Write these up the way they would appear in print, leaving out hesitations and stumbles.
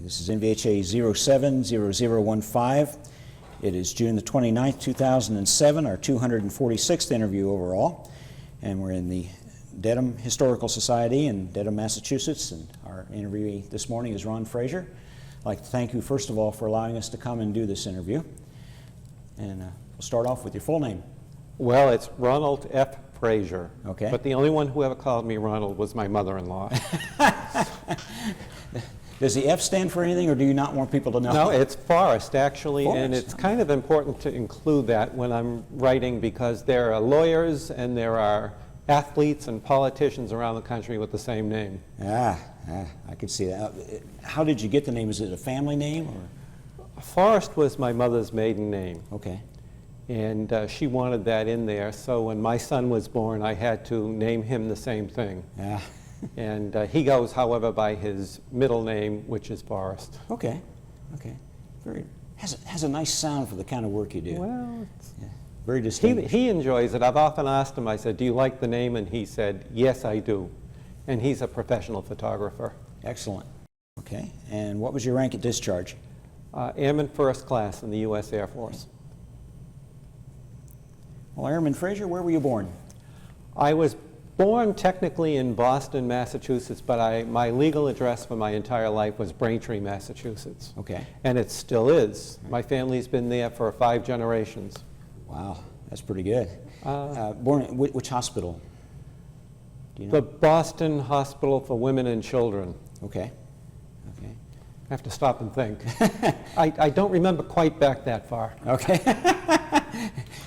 This is NVHA 070015. It is June the 29th, 2007, our 246th interview overall. And we're in the Dedham Historical Society in Dedham, Massachusetts. And our interviewee this morning is Ron Frazier. I'd like to thank you, first of all, for allowing us to come and do this interview. And we'll start off with your full name. Well, it's Ronald F. Frazier. Okay. But the only one who ever called me Ronald was my mother-in-law. Does the F stand for anything, or do you not want people to know? No, it's Forrest, actually, Forrest. and it's kind of important to include that when I'm writing because there are lawyers and there are athletes and politicians around the country with the same name. I could see that. How did you get the name? Is it a family name? Or? Forrest was my mother's maiden name. Okay. And she wanted that in there, so when my son was born, I had to name him the same thing. Yeah. And he goes, however, by his middle name, which is Forrest. Okay. Okay. Very has a nice sound for the kind of work you do. Well, yeah. Very distinguished. he enjoys it. I've often asked him, I said, do you like the name? And he said, yes, I do. And he's a professional photographer. Excellent. Okay. And what was your rank at discharge? Airman First Class in the U.S. Air Force. Well, Airman Frazier, where were you born? I was born technically in Boston, Massachusetts, but my legal address for my entire life was Braintree, Massachusetts. Okay. And it still is. My family's been there for 5 generations. Wow, that's pretty good. Born at which hospital? Do you know? The Boston Hospital for Women and Children. Okay. Okay. I have to stop and think. I don't remember quite back that far. Okay.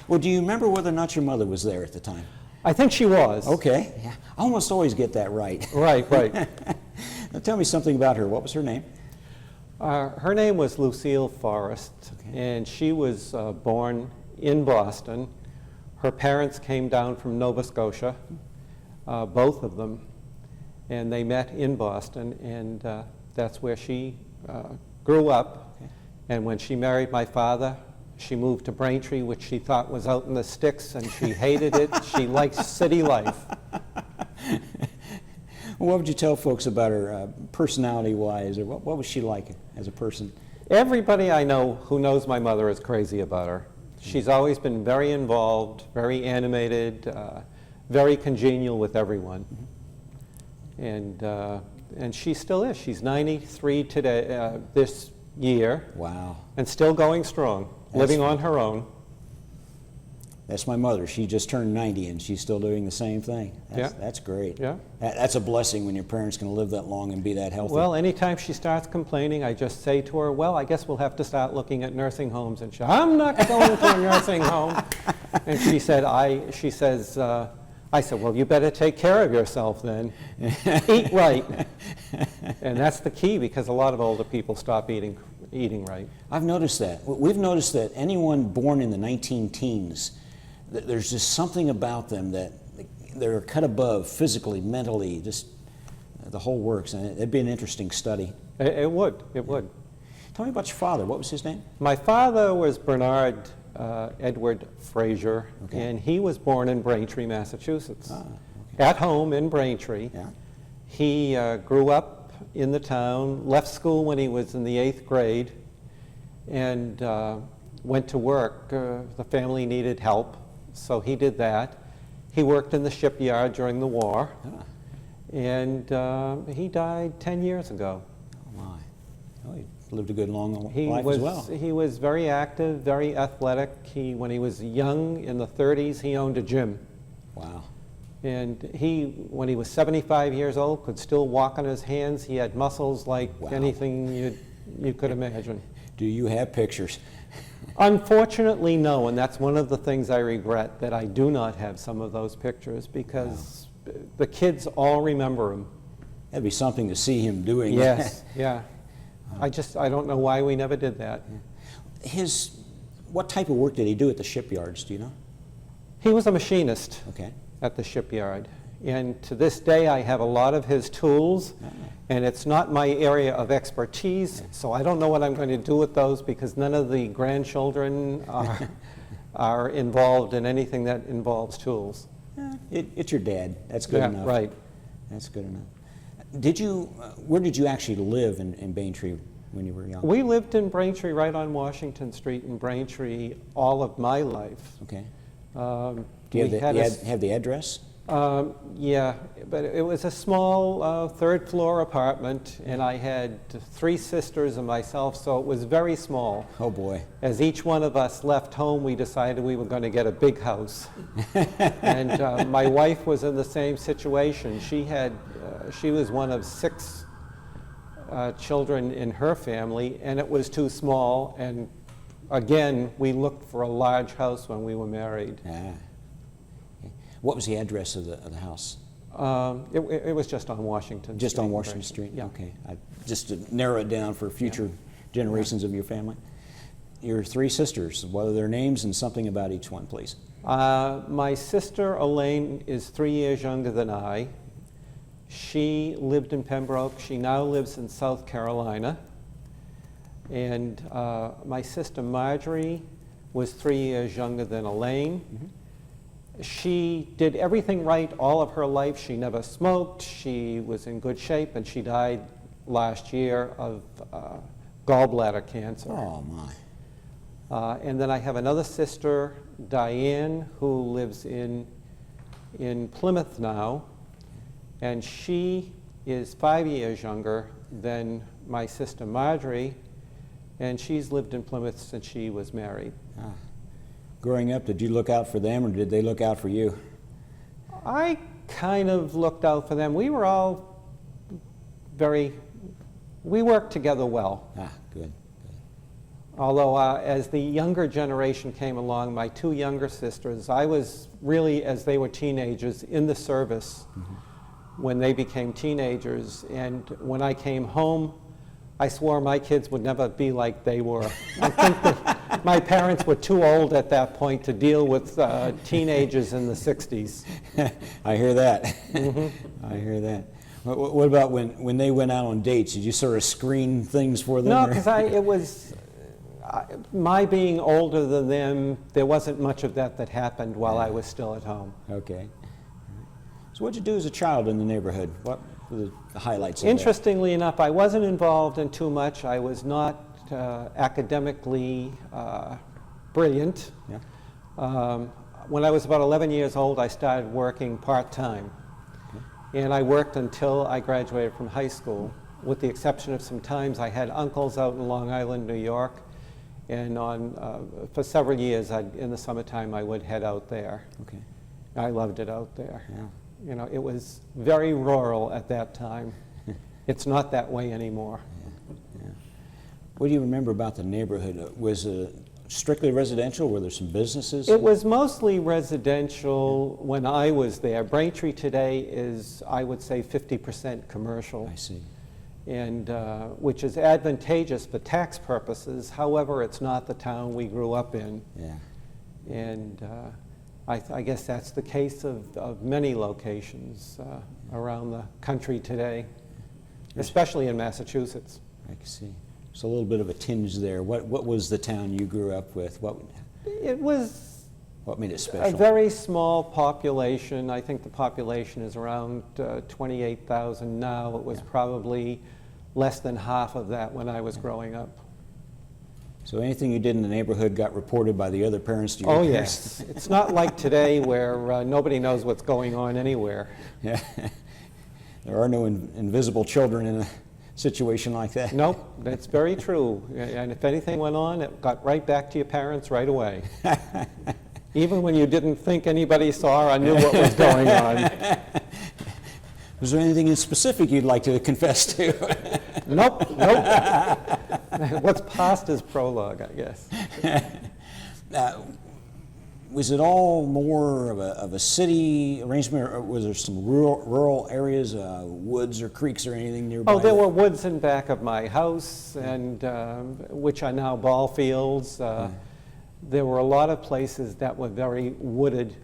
Well, do you remember whether or not your mother was there at the time? I think she was. Okay. Yeah. I almost always get that right. Right, right. Now tell me something about her. What was her name? Her name was Lucille Forrest, okay. And she was born in Boston. Her parents came down from Nova Scotia, both of them, and they met in Boston, and that's where she grew up. Okay. And when she married my father, she moved to Braintree, which she thought was out in the sticks, and she hated it. She liked city life. Well, what would you tell folks about her personality-wise, or what was she like as a person? Everybody I know who knows my mother is crazy about her. She's always been very involved, very animated, very congenial with everyone. And she still is. She's 93 today, this year. Wow. And still going strong, living on her own. That's my mother. She just turned 90 and she's still doing the same thing. That's great. Yeah. That's a blessing when your parents can live that long and be that healthy. Well, anytime she starts complaining, I just say to her, well, I guess we'll have to start looking at nursing homes. And she, I'm not going to a nursing home. And she said, I said, well, you better take care of yourself then. Eat right. And that's the key, because a lot of older people stop eating right. I've noticed that. We've noticed that anyone born in the 19-teens, there's just something about them that they're cut above fizically, mentally, just the whole works. And it'd be an interesting study. It would. Tell me about your father. What was his name? My father was Brodard Edward Frazier, okay. And he was born in Braintree, Massachusetts. Okay. At home in Braintree. Yeah. He grew up in the town, left school when he was in the 8th grade, and went to work. The family needed help, so he did that. He worked in the shipyard during the war, and he died 10 years ago. Oh my. Oh, he lived a good long life as well. He was very active, very athletic. When he was young, in the 30s, he owned a gym. Wow. And when he was 75 years old, could still walk on his hands. He had muscles like anything you could imagine. Do you have pictures? Unfortunately, no, and that's one of the things I regret, that I do not have some of those pictures, because the kids all remember him. That'd be something to see him doing. Yes, yeah. I don't know why we never did that. What type of work did he do at the shipyards, do you know? He was a machinist. Okay. At the shipyard. And to this day, I have a lot of his tools, and it's not my area of expertise, so I don't know what I'm going to do with those, because none of the grandchildren are involved in anything that involves tools. It's your dad. That's good enough. Right. That's good enough. Where did you actually live in Braintree? when you were young? We lived in Braintree, right on Washington Street in Braintree, all of my life. Okay. Um, Do you we have, had have the address? Yeah, but it was a small third floor apartment, and I had 3 sisters and myself, so it was very small. Oh boy. As each one of us left home, we decided we were going to get a big house. And my wife was in the same situation. She was one of 6 children in her family, and it was too small. And again, we looked for a large house when we were married. Ah. What was the address of the house? It was just on Washington Street. Just on Washington Street? Yeah. Okay. Just to narrow it down for future generations of your family. Your 3 sisters, what are their names and something about each one, please? My sister Elaine is 3 years younger than I. She lived in Pembroke. She now lives in South Carolina. And my sister Marjorie was 3 years younger than Elaine. Mm-hmm. She did everything right all of her life. She never smoked. She was in good shape, and she died last year of gallbladder cancer. Oh, my. And then I have another sister, Diane, who lives in Plymouth now, and she is 5 years younger than my sister Marjorie, and she's lived in Plymouth since she was married. Ah. Growing up, did you look out for them, or did they look out for you? I kind of looked out for them. We were all we worked together well. Ah, good. Although as the younger generation came along, my 2 younger sisters, I was really, as they were teenagers, in the service when they became teenagers. And when I came home, I swore my kids would never be like they were. I think that my parents were too old at that point to deal with teenagers in the 60s. I hear that. I hear that. What about when they went out on dates? Did you sort of screen things for them? No, because it was my being older than them. There wasn't much of that happened while I was still at home. Okay. So what did you do as a child in the neighborhood? What were the highlights of that? Interestingly enough, I wasn't involved in too much. I was not academically brilliant. Yeah. When I was about 11 years old, I started working part-time. Okay. And I worked until I graduated from high school, with the exception of some times I had uncles out in Long Island, New York, and for several years, in the summertime, I would head out there. Okay. I loved it out there. Yeah. You know, it was very rural at that time. It's not that way anymore. Yeah. What do you remember about the neighborhood? Was it strictly residential? Were there some businesses? It was mostly residential when I was there. Braintree today is, I would say, 50% commercial. I see. And which is advantageous for tax purposes. However, it's not the town we grew up in. Yeah. And I guess that's the case of many locations around the country today, especially in Massachusetts. I can see. So a little bit of a tinge there. What was the town you grew up with? It was what made it a special? very small population. I think the population is around 28,000 now. It was probably less than half of that when I was growing up. So anything you did in the neighborhood got reported by the other parents to your parents? Yes. It's not like today where nobody knows what's going on anywhere. Yeah. There are no invisible children in a situation like that. Nope, that's very true. And if anything went on, it got right back to your parents right away. Even when you didn't think anybody saw or knew what was going on. Was there anything in specific you'd like to confess to? Nope. What's past is prologue, I guess. Was it all more of a city arrangement, or was there some rural areas, woods or creeks or anything nearby? Oh, there were woods in back of my house, and which are now ball fields. There were a lot of places that were very wooded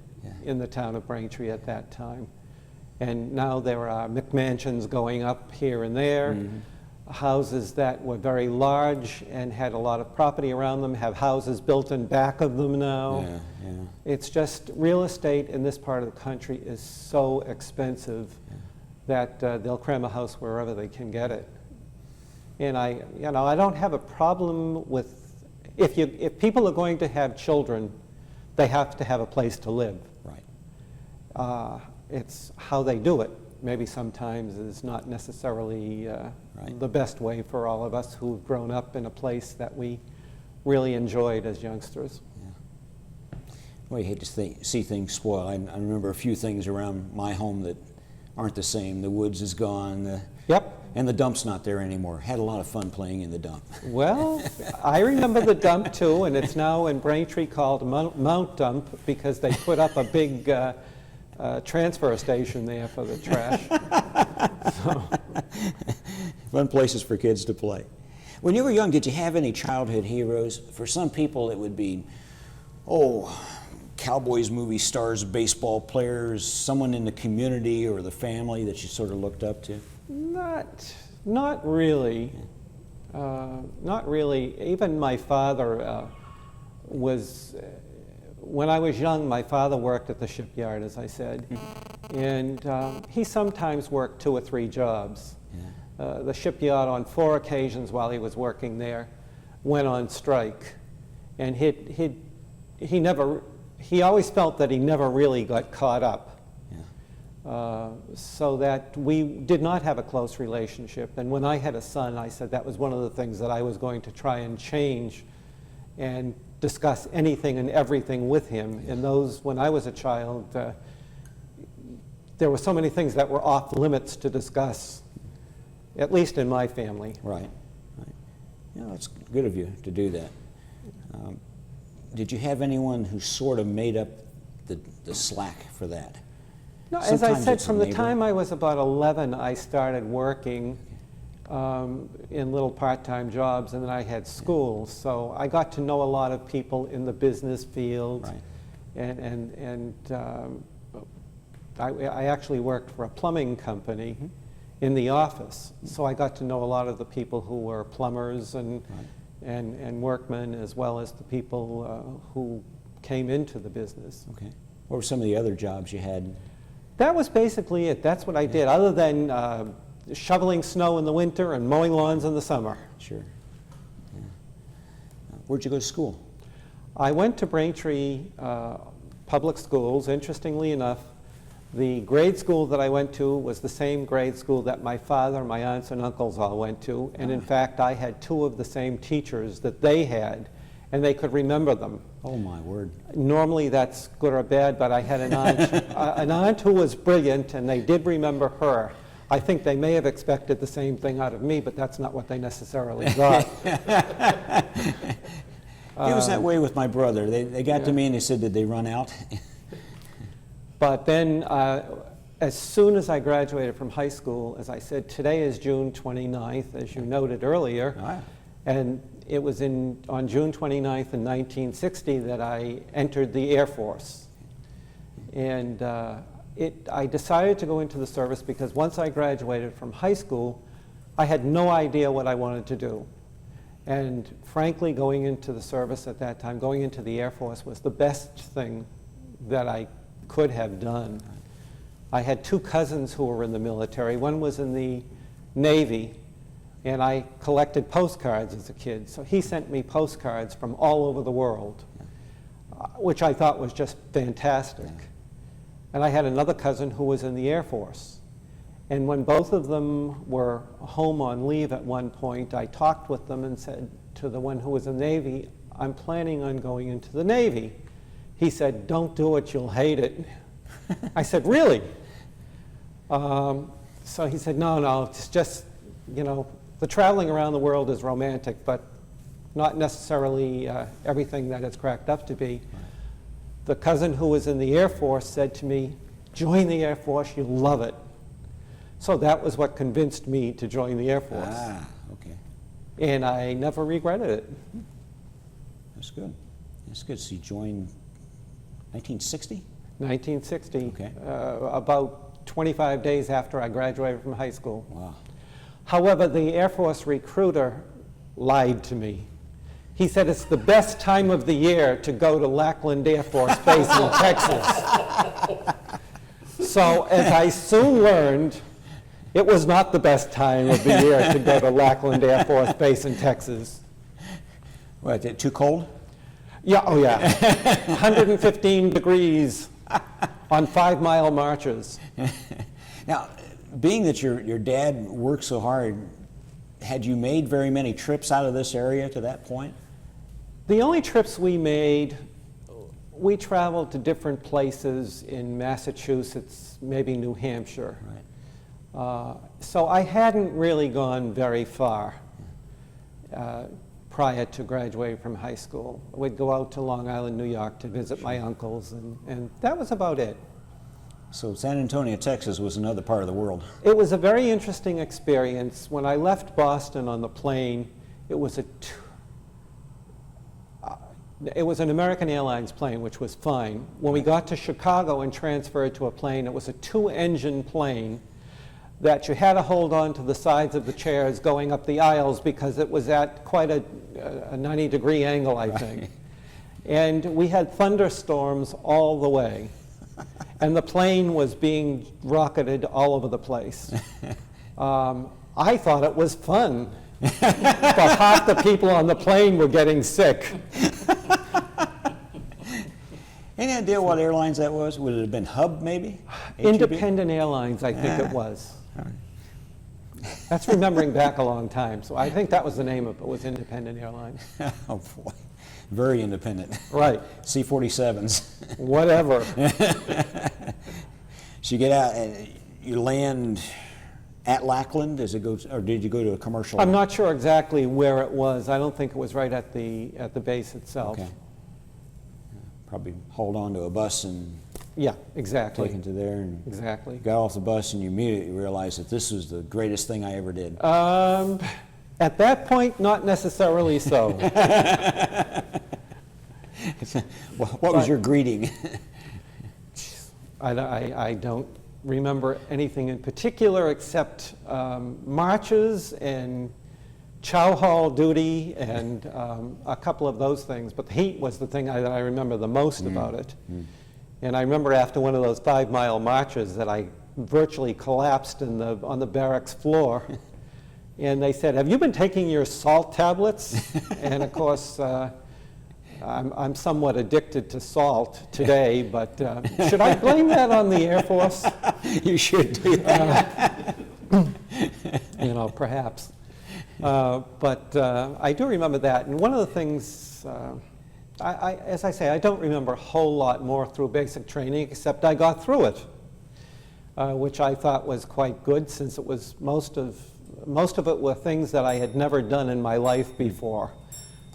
in the town of Braintree at that time. And now there are McMansions going up here and there. Houses that were very large and had a lot of property around them have houses built in back of them now. Yeah. It's just real estate in this part of the country is so expensive that they'll cram a house wherever they can get it. And I don't have a problem with, if people are going to have children, they have to have a place to live. Right. It's how they do it. Maybe sometimes is not necessarily Right. the best way for all of us who've grown up in a place that we really enjoyed as youngsters. Well, you hate to see things spoil. I remember a few things around my home that aren't the same. The woods is gone. Yep. And the dump's not there anymore. Had a lot of fun playing in the dump. Well, I remember the dump too, and it's now in Braintree called Mount Dump because they put up a big transfer station there for the trash. So. Fun places for kids to play. When you were young, did you have any childhood heroes? For some people, it would be, cowboys, movie stars, baseball players, someone in the community or the family that you sort of looked up to? Not really. Not really. Even my father was, when I was young, my father worked at the shipyard, as I said, and he sometimes worked 2 or 3 jobs. Yeah. The shipyard, on 4 occasions while he was working there, went on strike, and he always felt that he never really got caught up. So that we did not have a close relationship. And when I had a son, I said that was one of the things that I was going to try and change and discuss anything and everything with him. And when I was a child, there were so many things that were off limits to discuss, at least in my family. Right. Yeah, that's good of you to do that. Did you have anyone who sort of made up the slack for that? No, as I said, from the time I was about 11, I started working in little part-time jobs, and then I had school. So I got to know a lot of people in the business field. Right. And I actually worked for a plumbing company in the office. So I got to know a lot of the people who were plumbers and workmen, as well as the people who came into the business. Okay. What were some of the other jobs you had? That was basically it. That's what I did, other than shoveling snow in the winter and mowing lawns in the summer. Sure. Yeah. Where'd you go to school? I went to Braintree Public Schools. Interestingly enough, the grade school that I went to was the same grade school that my father, my aunts, and uncles all went to. And in fact, I had 2 of the same teachers that they had, and they could remember them. Oh, my word. Normally that's good or bad, but I had an aunt who was brilliant, and they did remember her. I think they may have expected the same thing out of me, but that's not what they necessarily got. It was that way with my brother. They got to me and they said, did they run out? But then, as soon as I graduated from high school, as I said, today is June 29th, as you noted earlier. Oh, yeah. And it was on June 29th in 1960 that I entered the Air Force. And I decided to go into the service because once I graduated from high school, I had no idea what I wanted to do. And frankly, going into the service at that time, going into the Air Force, was the best thing that I could have done. I had 2 cousins who were in the military. One was in the Navy, and I collected postcards as a kid. So he sent me postcards from all over the world, which I thought was just fantastic. And I had another cousin who was in the Air Force. And when both of them were home on leave at one point, I talked with them and said to the one who was in the Navy, I'm planning on going into the Navy. He said, don't do it, you'll hate it. I said, really? So he said, no, it's just, the traveling around the world is romantic, but not necessarily everything that it's cracked up to be. The cousin who was in the Air Force said to me, join the Air Force, you'll love it. So that was what convinced me to join the Air Force. Ah, okay. And I never regretted it. That's good. That's good. So you joined 1960? 1960, Okay. About 25 days after I graduated from high school. Wow. However, the Air Force recruiter lied to me. He said it's the best time of the year to go to Lackland Air Force Base in Texas. So as I soon learned, It was not the best time of the year to go to Lackland Air Force Base in Texas. What, too cold? Yeah, oh yeah. 115 degrees on 5-mile marches. Now, being that your dad worked so hard, had you made very many trips out of this area to that point? The only trips we made, we traveled to different places in Massachusetts, maybe New Hampshire. Right. So I hadn't really gone very far prior to graduating from high school. We'd go out to Long Island, New York to visit my uncles, and that was about it. So San Antonio, Texas was another part of the world. It was a very interesting experience. When I left Boston on the plane, it was an American Airlines plane, which was fine. When we got to Chicago and transferred to a plane, it was a 2-engine plane that you had to hold on to the sides of the chairs going up the aisles because it was at quite a 90-degree angle, I think. And we had thunderstorms all the way. And the plane was being rocketed all over the place. I thought it was fun, but half the people on the plane were getting sick. Any idea what airlines that was? Would it have been Hub, maybe? HEB? Independent Airlines, I think it was. That's remembering back a long time. So I think that was the name of it, was Independent Airlines. Oh, boy. Very independent. Right. C-47s. Whatever. So you get out and you land at Lackland as it goes, or did you go to a commercial? I'm not sure exactly where it was. I don't think it was right at the base itself. Okay. Probably hauled onto a bus and Yeah, exactly. taken to there and Exactly. got off the bus and you immediately realized that this was the greatest thing I ever did. At that point, not necessarily so. What was your greeting? I don't remember anything in particular except marches and chow hall duty and a couple of those things. But the heat was the thing that I remember the most about it. And I remember after one of those 5-mile marches that I virtually collapsed on the barracks floor. And they said, "Have you been taking your salt tablets?" And of course, I'm somewhat addicted to salt today, but should I blame that on the Air Force? You should do that. Perhaps. But I do remember that. And one of the things, as I say, I don't remember a whole lot more through basic training, except I got through it, which I thought was quite good, since it was most of it were things that I had never done in my life before.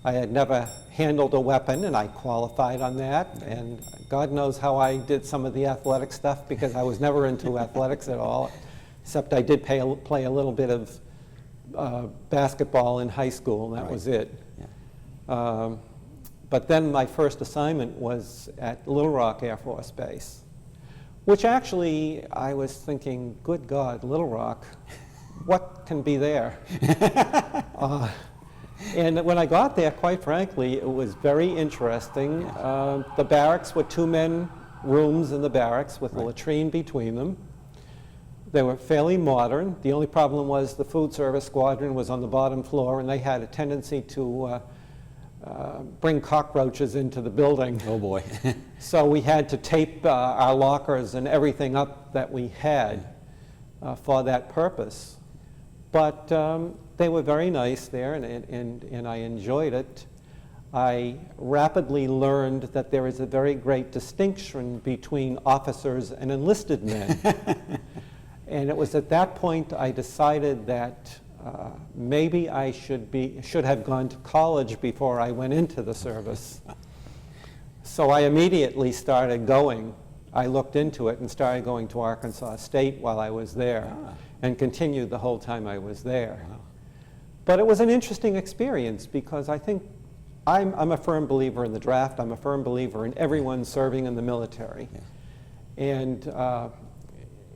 I had never handled a weapon, and I qualified on that. And God knows how I did some of the athletic stuff, because I was never into athletics at all, except I did play a little bit of basketball in high school, and that was it. Yeah. But then my first assignment was at Little Rock Air Force Base, which actually I was thinking, good God, Little Rock, what can be there? And when I got there, quite frankly, it was very interesting. The barracks were 2-men rooms in the barracks with a latrine between them. They were fairly modern. The only problem was the food service squadron was on the bottom floor, and they had a tendency to bring cockroaches into the building. Oh boy. So we had to tape our lockers and everything up that we had for that purpose. But they were very nice there, and I enjoyed it. I rapidly learned that there is a very great distinction between officers and enlisted men. And it was at that point I decided that maybe I should have gone to college before I went into the service. So I immediately started going. I looked into it and started going to Arkansas State while I was there, and continued the whole time I was there. Wow. But it was an interesting experience, because I think I'm a firm believer in the draft. I'm a firm believer in everyone serving in the military. Yeah. And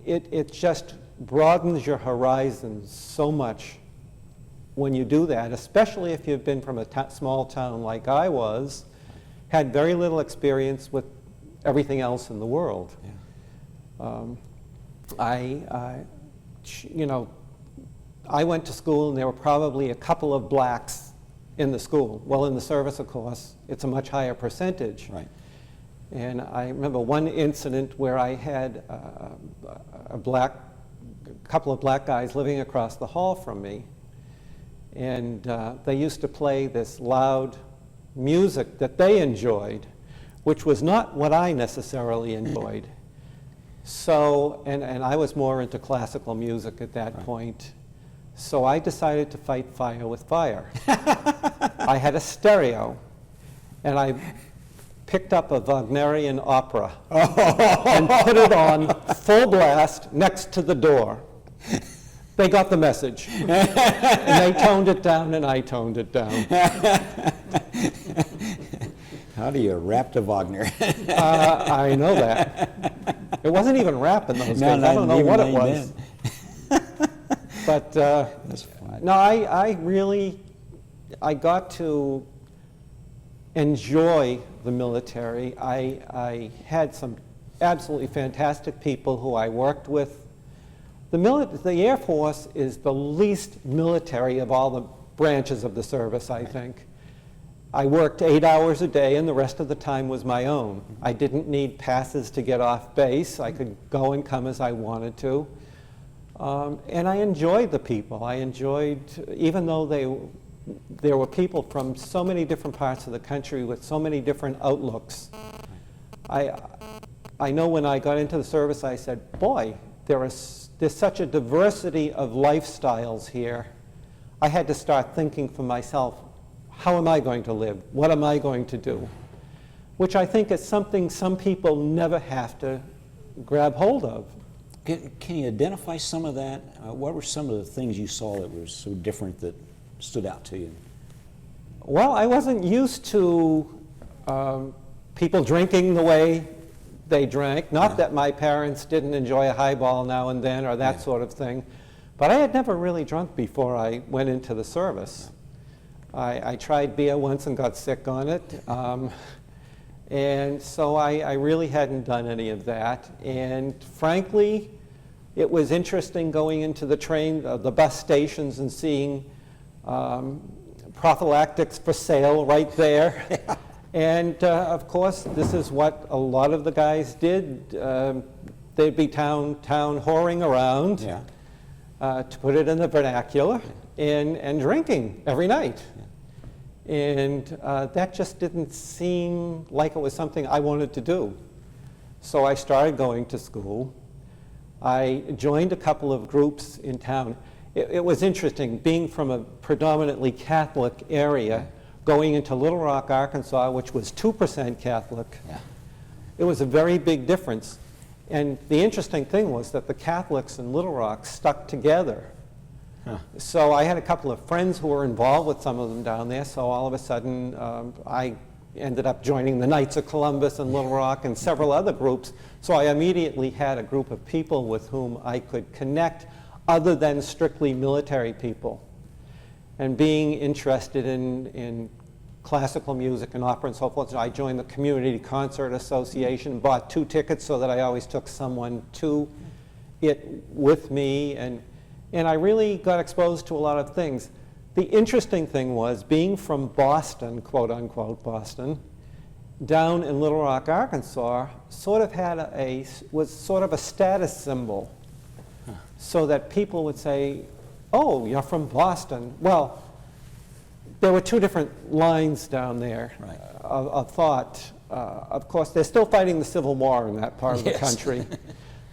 it just broadens your horizons so much when you do that, especially if you've been from a small town like I was, had very little experience with everything else in the world. Yeah. you know, I went to school and there were probably a couple of blacks in the school. Well, in the service, of course, it's a much higher percentage. Right. And I remember one incident where I had a couple of black guys living across the hall from me, and they used to play this loud music that they enjoyed, which was not what I necessarily enjoyed. So, and I was more into classical music at that point, so I decided to fight fire with fire. I had a stereo, and I picked up a Wagnerian opera and put it on full blast next to the door. They got the message. And they toned it down, and I toned it down. How do you rap to Wagner? I know that. It wasn't even rap in those days. I don't know what it was. But no, I really got to enjoy the military. I had some absolutely fantastic people who I worked with. The Air Force is the least military of all the branches of the service, I think. I worked 8 hours a day, and the rest of the time was my own. I didn't need passes to get off base. I could go and come as I wanted to. And I enjoyed the people. I enjoyed, even though there were people from so many different parts of the country with so many different outlooks. I know when I got into the service, I said, boy, there's such a diversity of lifestyles here. I had to start thinking for myself, how am I going to live? What am I going to do? Which I think is something some people never have to grab hold of. Can you identify some of that? What were some of the things you saw that were so different that stood out to you? Well, I wasn't used to people drinking the way they drank. Not that my parents didn't enjoy a highball now and then or that sort of thing, but I had never really drunk before I went into the service. I tried beer once and got sick on it, and so I really hadn't done any of that. And frankly, it was interesting going into the bus stations and seeing prophylactics for sale right there. And of course, this is what a lot of the guys did. They'd be town whoring around, to put it in the vernacular, and drinking every night. And that just didn't seem like it was something I wanted to do. So I started going to school. I joined a couple of groups in town. It was interesting, being from a predominantly Catholic area, going into Little Rock, Arkansas, which was 2% Catholic. It was a very big difference. And the interesting thing was that the Catholics in Little Rock stuck together. So I had a couple of friends who were involved with some of them down there, so all of a sudden I ended up joining the Knights of Columbus in Little Rock and several other groups. So I immediately had a group of people with whom I could connect other than strictly military people. And being interested in classical music and opera and so forth, so I joined the Community Concert Association, bought 2 tickets so that I always took someone to it with me, and I really got exposed to a lot of things. The interesting thing was, being from Boston, quote unquote Boston, down in Little Rock, Arkansas, sort of was sort of a status symbol, so that people would say, oh, you're from Boston. Well, there were 2 different lines down there of thought. Of course, they're still fighting the Civil War in that part of the country,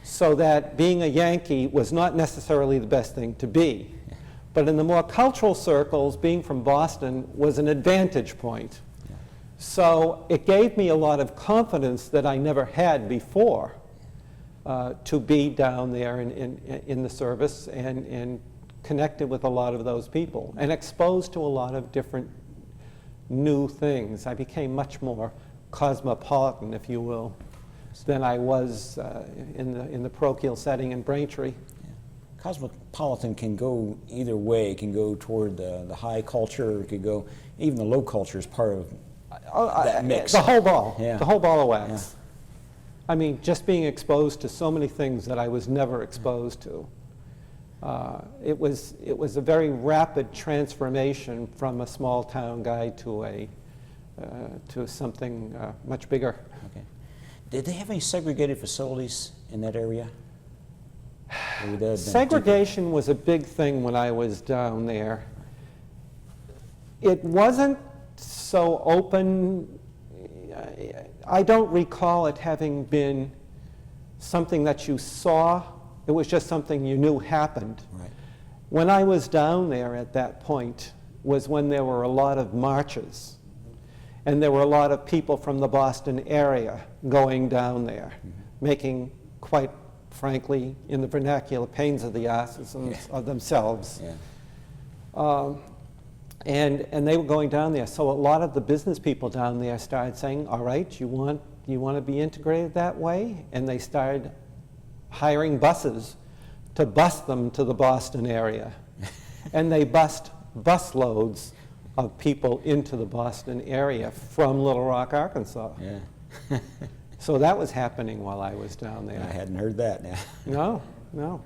so that being a Yankee was not necessarily the best thing to be. But in the more cultural circles, being from Boston was an advantage point. So it gave me a lot of confidence that I never had before to be down there in the service and connected with a lot of those people and exposed to a lot of different new things. I became much more cosmopolitan, if you will, than I was in the parochial setting in Braintree. Cosmopolitan can go either way. It can go toward the high culture, or it could go, even the low culture is part of that mix. The whole ball, the whole ball of wax. I mean, just being exposed to so many things that I was never exposed to. It was a very rapid transformation from a small town guy to something much bigger. Okay. Did they have any segregated facilities in that area? Or would that have been Segregation was a big thing when I was down there. It wasn't so open. I don't recall it having been something that you saw. It was just something you knew happened. Right. When I was down there at that point was when there were a lot of marches. And there were a lot of people from the Boston area going down there, making, quite frankly, in the vernacular, pains of the asses of themselves. Yeah. And they were going down there. So a lot of the business people down there started saying, all right, you want to be integrated that way? And they started hiring buses to bus them to the Boston area. And they bussed busloads of people into the Boston area from Little Rock, Arkansas. Yeah. So that was happening while I was down there. I hadn't heard that now. No.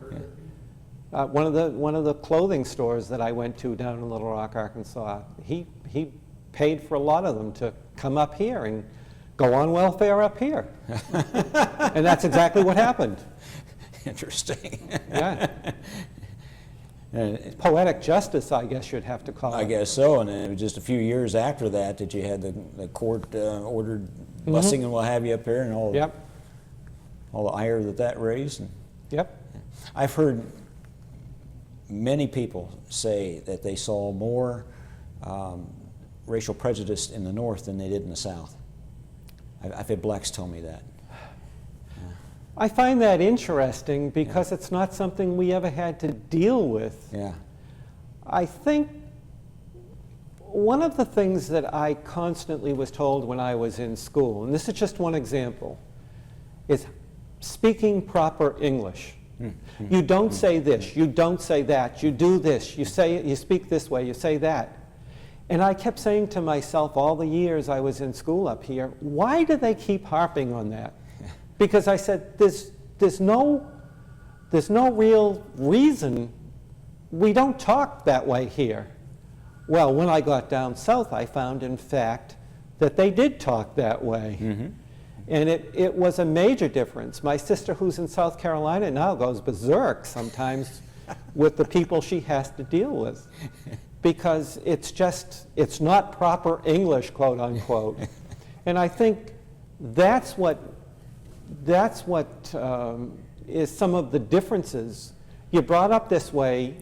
One of the clothing stores that I went to down in Little Rock, Arkansas, he paid for a lot of them to come up here and go on welfare up here. And that's exactly what happened. Interesting. Yeah. Poetic justice, I guess you'd have to call it. I guess so, and it was just a few years after that that you had the court ordered busing and what have you up here, and all the ire that raised. And Yep. I've heard many people say that they saw more racial prejudice in the North than they did in the South. I've had blacks tell me that. I find that interesting because it's not something we ever had to deal with. Yeah. I think one of the things that I constantly was told when I was in school, and this is just one example, is speaking proper English. You don't say this, you don't say that, you do this, you speak this way, you say that. And I kept saying to myself all the years I was in school up here, why do they keep harping on that? Because I said, there's no real reason. We don't talk that way here. Well, when I got down south, I found, in fact, that they did talk that way. And it was a major difference. My sister, who's in South Carolina now, goes berserk sometimes with the people she has to deal with. Because it's not proper English, quote unquote. And I think that's what is some of the differences. You're brought up this way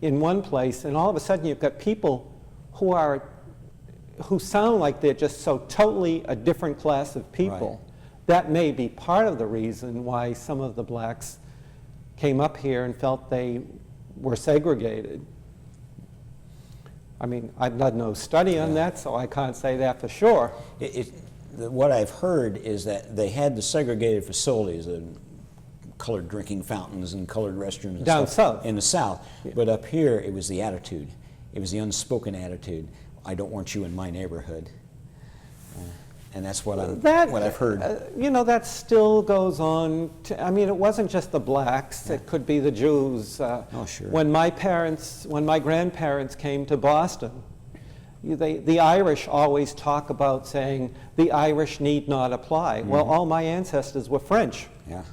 in one place, and all of a sudden you've got people who sound like they're just so totally a different class of people. Right. That may be part of the reason why some of the blacks came up here and felt they were segregated. I mean, I've done no study on that, so I can't say that for sure. What I've heard is that they had the segregated facilities, colored drinking fountains and colored restrooms and Down stuff south. in the South. Yeah. But up here, it was the attitude. It was the unspoken attitude. I don't want you in my neighborhood. And that's what I've heard. You know, that still goes on. I mean, it wasn't just the blacks. It could be the Jews. Oh, sure. When my grandparents came to Boston, the Irish always talk about saying, the Irish need not apply. Well, all my ancestors were French. Yeah.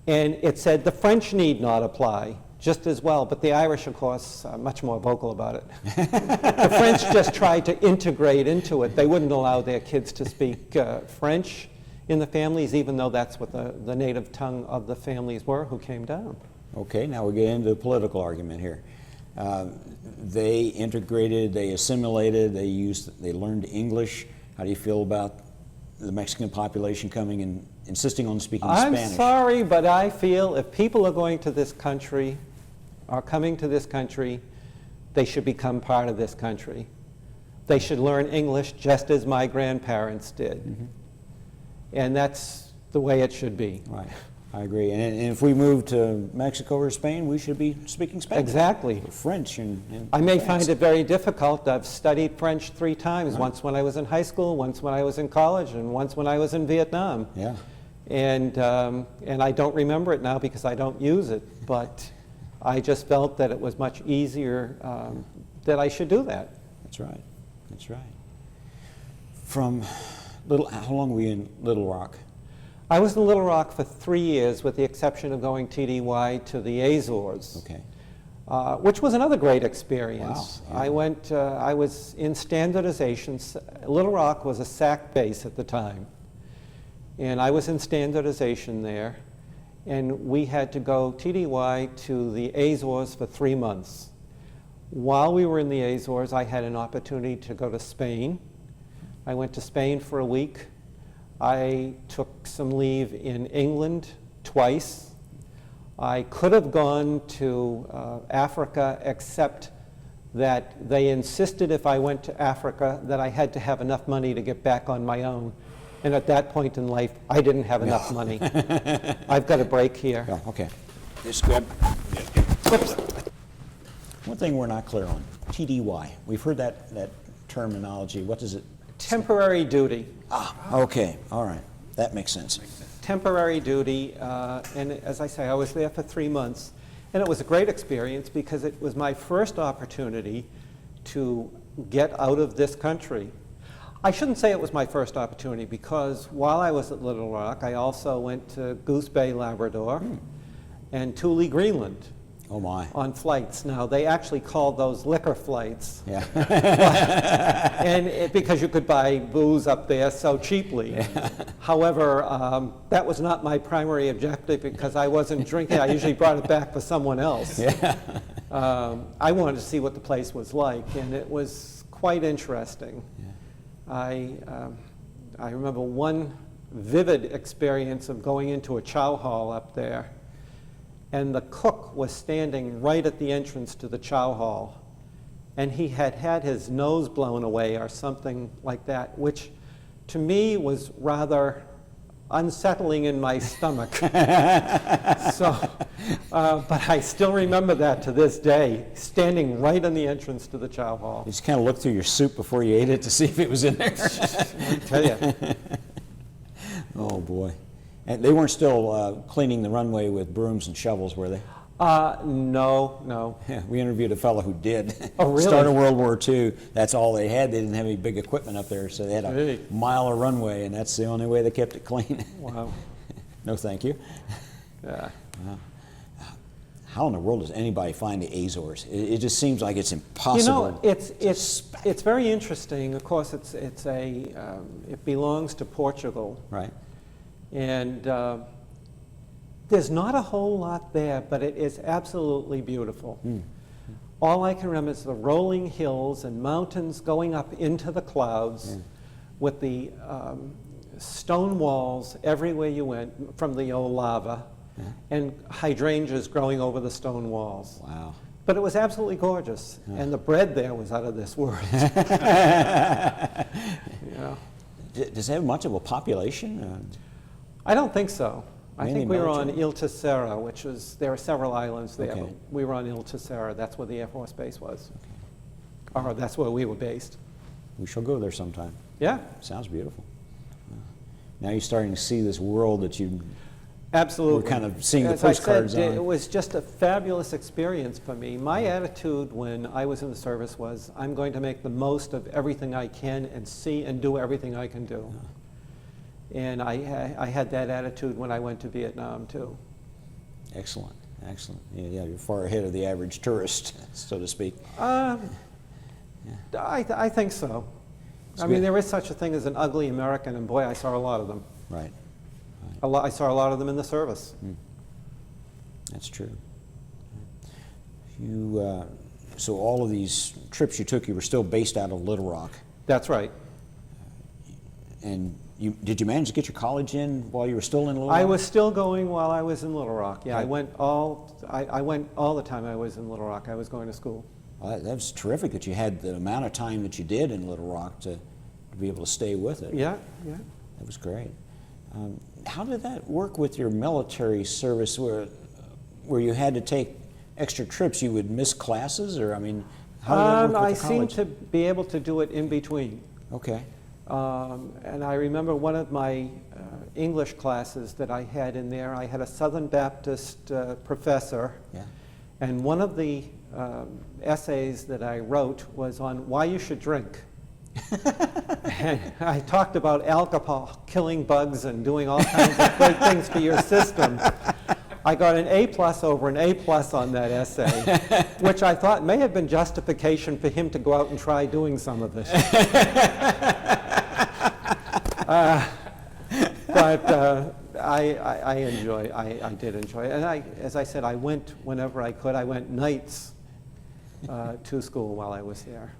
And it said the French need not apply just as well, but the Irish, of course, are much more vocal about it. The French just tried to integrate into it. They wouldn't allow their kids to speak French in the families, even though that's what the native tongue of the families were who came down. Okay, now we get into the political argument here. They integrated, they assimilated, they learned English. How do you feel about the Mexican population coming and insisting on speaking Spanish? I'm sorry, but I feel if people are going to this country, are coming to this country, they should become part of this country. They should learn English just as my grandparents did. And that's the way it should be. Right. I agree. And if we move to Mexico or Spain, we should be speaking Spanish. Exactly. Or French. And I may find it very difficult. I've studied French 3 times, once when I was in high school, once when I was in college, and once when I was in Vietnam. Yeah. And I don't remember it now because I don't use it, but I just felt that it was much easier that I should do that. That's right. That's right. How long were you in Little Rock? I was in Little Rock for 3 years, with the exception of going TDY to the Azores, Okay. which was another great experience. Wow, yeah. I was in standardization. Little Rock was a SAC base at the time, and I was in standardization there, and we had to go TDY to the Azores for 3 months. While we were in the Azores, I had an opportunity to go to Spain. I went to Spain for a week. I took some leave in England twice. I could have gone to Africa, except that they insisted if I went to Africa that I had to have enough money to get back on my own. And at that point in life, I didn't have enough money. I've got a break here. Oh, okay. Just grab. Whoops. One thing we're not clear on, TDY. We've heard that terminology. What does it? Temporary duty. Ah, okay. All right. That makes sense. Temporary duty, and as I say, I was there for 3 months, and it was a great experience because it was my first opportunity to get out of this country. I shouldn't say it was my first opportunity, because while I was at Little Rock, I also went to Goose Bay, Labrador, and Thule, Greenland. Oh my. On flights. Now, they actually called those liquor flights. Yeah. Because you could buy booze up there so cheaply. Yeah. However, that was not my primary objective, because I wasn't drinking. I usually brought it back for someone else. Yeah. I wanted to see what the place was like, and it was quite interesting. Yeah. I remember one vivid experience of going into a chow hall up there, and the cook was standing right at the entrance to the chow hall, and he had had his nose blown away or something like that, which to me was rather unsettling in my stomach. But I still remember that to this day, standing right on the entrance to the chow hall. You just kind of looked through your soup before you ate it to see if it was in there. I tell you. Oh boy. And they weren't still cleaning the runway with brooms and shovels, were they? No. Yeah, we interviewed a fellow who did. Oh, really? Start of World War II, that's all they had. They didn't have any big equipment up there, so they had a Really? mile of runway, and that's the only way they kept it clean. Wow. No, thank you. Yeah. Wow. How in the world does anybody find the Azores? It just seems like it's impossible. You know, it's very interesting. Of course, it belongs to Portugal. Right. And there's not a whole lot there, but it is absolutely beautiful. All I can remember is the rolling hills and mountains going up into the clouds, with the stone walls everywhere you went from the old lava, and hydrangeas growing over the stone walls. Wow. But it was absolutely gorgeous, and the bread there was out of this world. Yeah. Does it have much of a population? I don't think so. I Mainly think we were on military? Ile Tercera, which was, there are several islands there, Okay. but we were on Ile Tercera. That's where the Air Force Base was. Or that's where we were based. We shall go there sometime. Yeah, Sounds beautiful. Now you're starting to see this world that you absolutely. were kind of seeing the As I postcards said, on. it was just a fabulous experience for me. My attitude when I was in the service was, I'm going to make the most of everything I can and see and do everything I can do. And I had that attitude when I went to Vietnam, too. Excellent, excellent. Yeah, you're far ahead of the average tourist, so to speak. I think so. I mean, there is such a thing as an ugly American, and boy, I saw a lot of them. Right. I saw a lot of them in the service. That's true. So all of these trips you took, you were still based out of Little Rock. That's right. And did you manage to get your college in while you were still in Little Rock? I was still going while I was in Little Rock. Yeah, Right. I went all the time I was in Little Rock. I was going to school. Well, that was terrific that you had the amount of time that you did in Little Rock to be able to stay with it. Yeah. That was great. How did that work with your military service where you had to take extra trips? You would miss classes, or, I mean, how did that work with I the college? seem to be able to do it in between. Okay. And I remember one of my English classes that I had in there, I had a Southern Baptist professor, Yeah. And one of the essays that I wrote was on why you should drink. And I talked about alcohol killing bugs and doing all kinds of great things for your system. I got an A+ over an A+ on that essay, which I thought may have been justification for him to go out and try doing some of it. But I did enjoy it. And as I said, I went whenever I could. I went nights to school while I was there.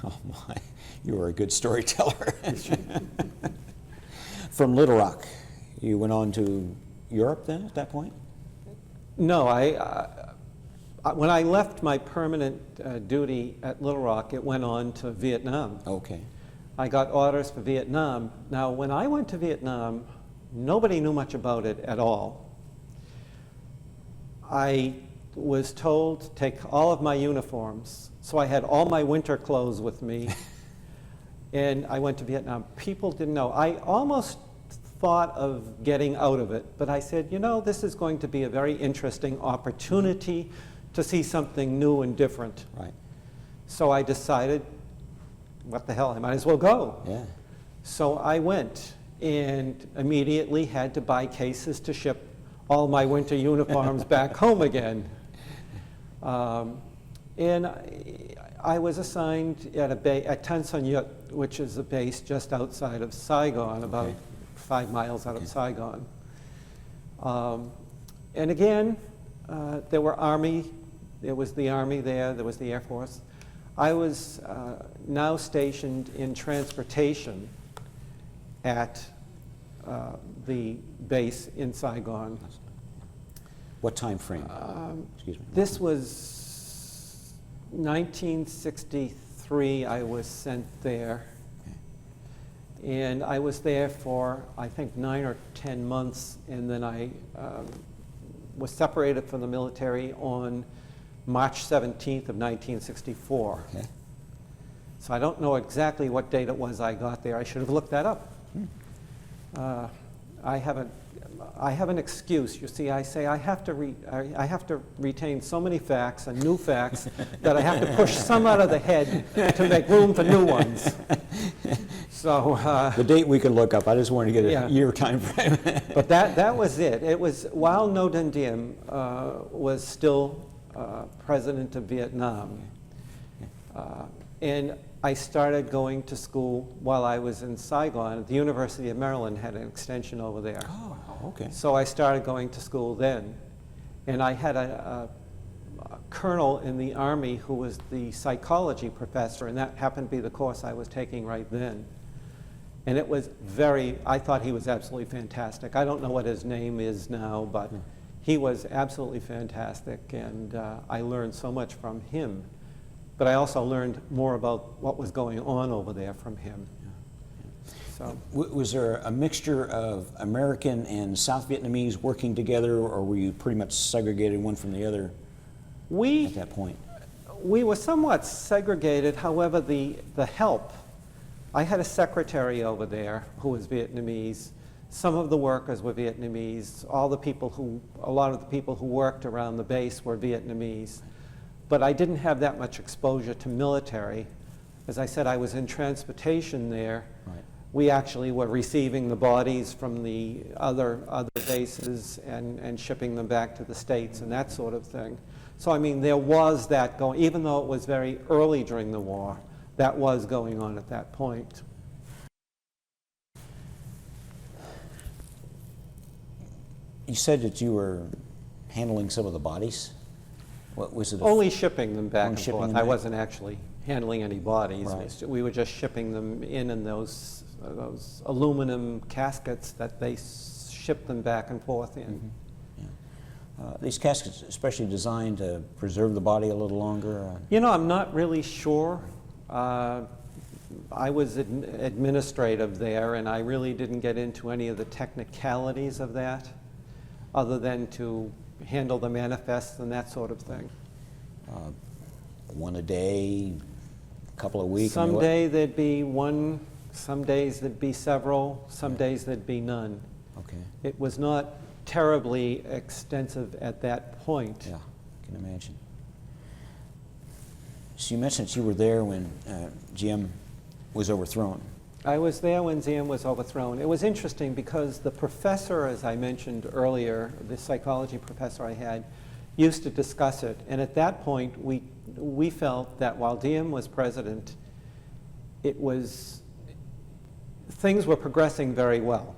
Oh my, you were a good storyteller. From Little Rock, you went on to Europe then at that point? No, when I left my permanent duty at Little Rock, it went on to Vietnam. Okay. I got orders for Vietnam. Now, when I went to Vietnam, nobody knew much about it at all. I was told to take all of my uniforms, so I had all my winter clothes with me, and I went to Vietnam. People didn't know. I almost thought of getting out of it, but I said, you know, this is going to be a very interesting opportunity to see something new and different. Right. So I decided, what the hell, I might as well go. Yeah. So I went and immediately had to buy cases to ship all my winter uniforms back home again. And I was assigned at Tan Son Nhut, which is a base just outside of Saigon, about 5 miles out of Saigon. And again, there was the Army there was the Air Force. I was now stationed in transportation at the base in Saigon. What time frame? Excuse me. This was 1963, I was sent there. And I was there for, I think, 9 or 10 months, and then I was separated from the military on March 17th of 1964. Okay. So I don't know exactly what date it was I got there. I should have looked that up. I have an excuse. You see, I say I have to retain so many facts and new facts that I have to push some out of the head to make room for new ones. So the date we can look up. I just wanted to get a year time frame. But that was it. It was while Ngo Dinh Diem was still president of Vietnam. And I started going to school while I was in Saigon. The University of Maryland had an extension over there. Oh, okay. So I started going to school then. And I had a colonel in the Army who was the psychology professor, and that happened to be the course I was taking right then. And it was I thought he was absolutely fantastic. I don't know what his name is now, but he was absolutely fantastic, and I learned so much from him. But I also learned more about what was going on over there from him. So, was there a mixture of American and South Vietnamese working together, or were you pretty much segregated one from the other at that point? We were somewhat segregated. However, the help, I had a secretary over there who was Vietnamese. Some of the workers were Vietnamese. A lot of the people who worked around the base were Vietnamese. But I didn't have that much exposure to military. As I said, I was in transportation there. Right. We actually were receiving the bodies from the other bases and shipping them back to the States and that sort of thing. So I mean, there was that going, even though it was very early during the war, that was going on at that point. You said that you were handling some of the bodies. What was it? Only shipping them back and shipping forth. them I back? wasn't actually handling any bodies. Right. We were just shipping them in those aluminum caskets that they shipped them back and forth in. These caskets especially designed to preserve the body a little longer? You know, I'm not really sure. I was administrative there, and I really didn't get into any of the technicalities of that, other than to handle the manifests and that sort of thing. One a day, a couple of weeks? Some day there'd be one, some days there'd be several, some days there'd be none. Okay. It was not terribly extensive at that point. Yeah. can imagine. So you mentioned that you were there when Diem was overthrown. I was there when Diem was overthrown. It was interesting because the professor, as I mentioned earlier, the psychology professor I had, used to discuss it. And at that point, we felt that while Diem was president, things were progressing very well.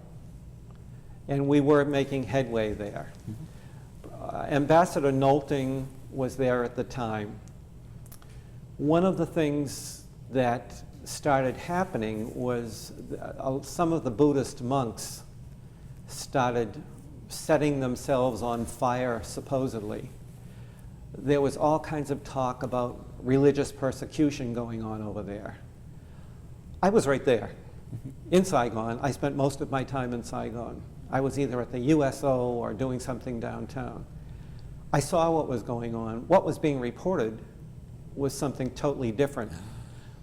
And we were making headway there. Ambassador Nolting was there at the time. One of the things that started happening was some of the Buddhist monks started setting themselves on fire, supposedly. There was all kinds of talk about religious persecution going on over there. I was right there in Saigon. I spent most of my time in Saigon. I was either at the USO or doing something downtown. I saw what was going on. What was being reported was something totally different.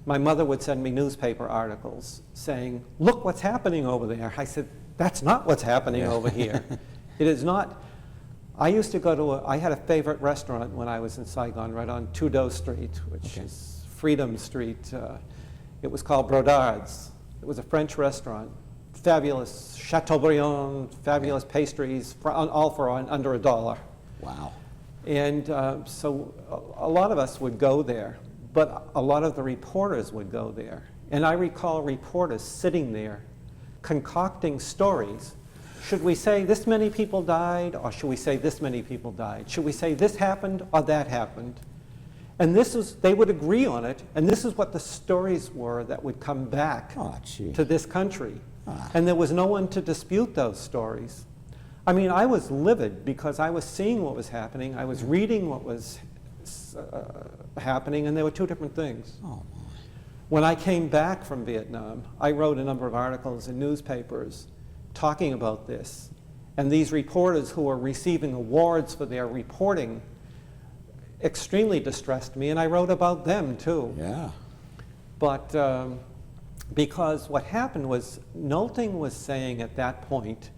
My mother would send me newspaper articles saying, look what's happening over there. I said, that's not what's happening over here. It is not. I used to go to I had a favorite restaurant when I was in Saigon, right on Trudeau Street, which is Freedom Street. It was called Brodard's. It was a French restaurant. Fabulous Chateaubriand, fabulous pastries, all for under $1. Wow. And so a lot of us would go there, but a lot of the reporters would go there. And I recall reporters sitting there concocting stories. Should we say this many people died, or should we say this many people died? Should we say this happened or that happened? And they would agree on it, and this is what the stories were that would come back to this country. And there was no one to dispute those stories. I mean, I was livid because I was seeing what was happening, I was reading what was happening, and there were two different things. Oh, my. When I came back from Vietnam, I wrote a number of articles in newspapers talking about this. And these reporters who were receiving awards for their reporting extremely distressed me, and I wrote about them too. Yeah. But because what happened was, Nolting was saying at that point,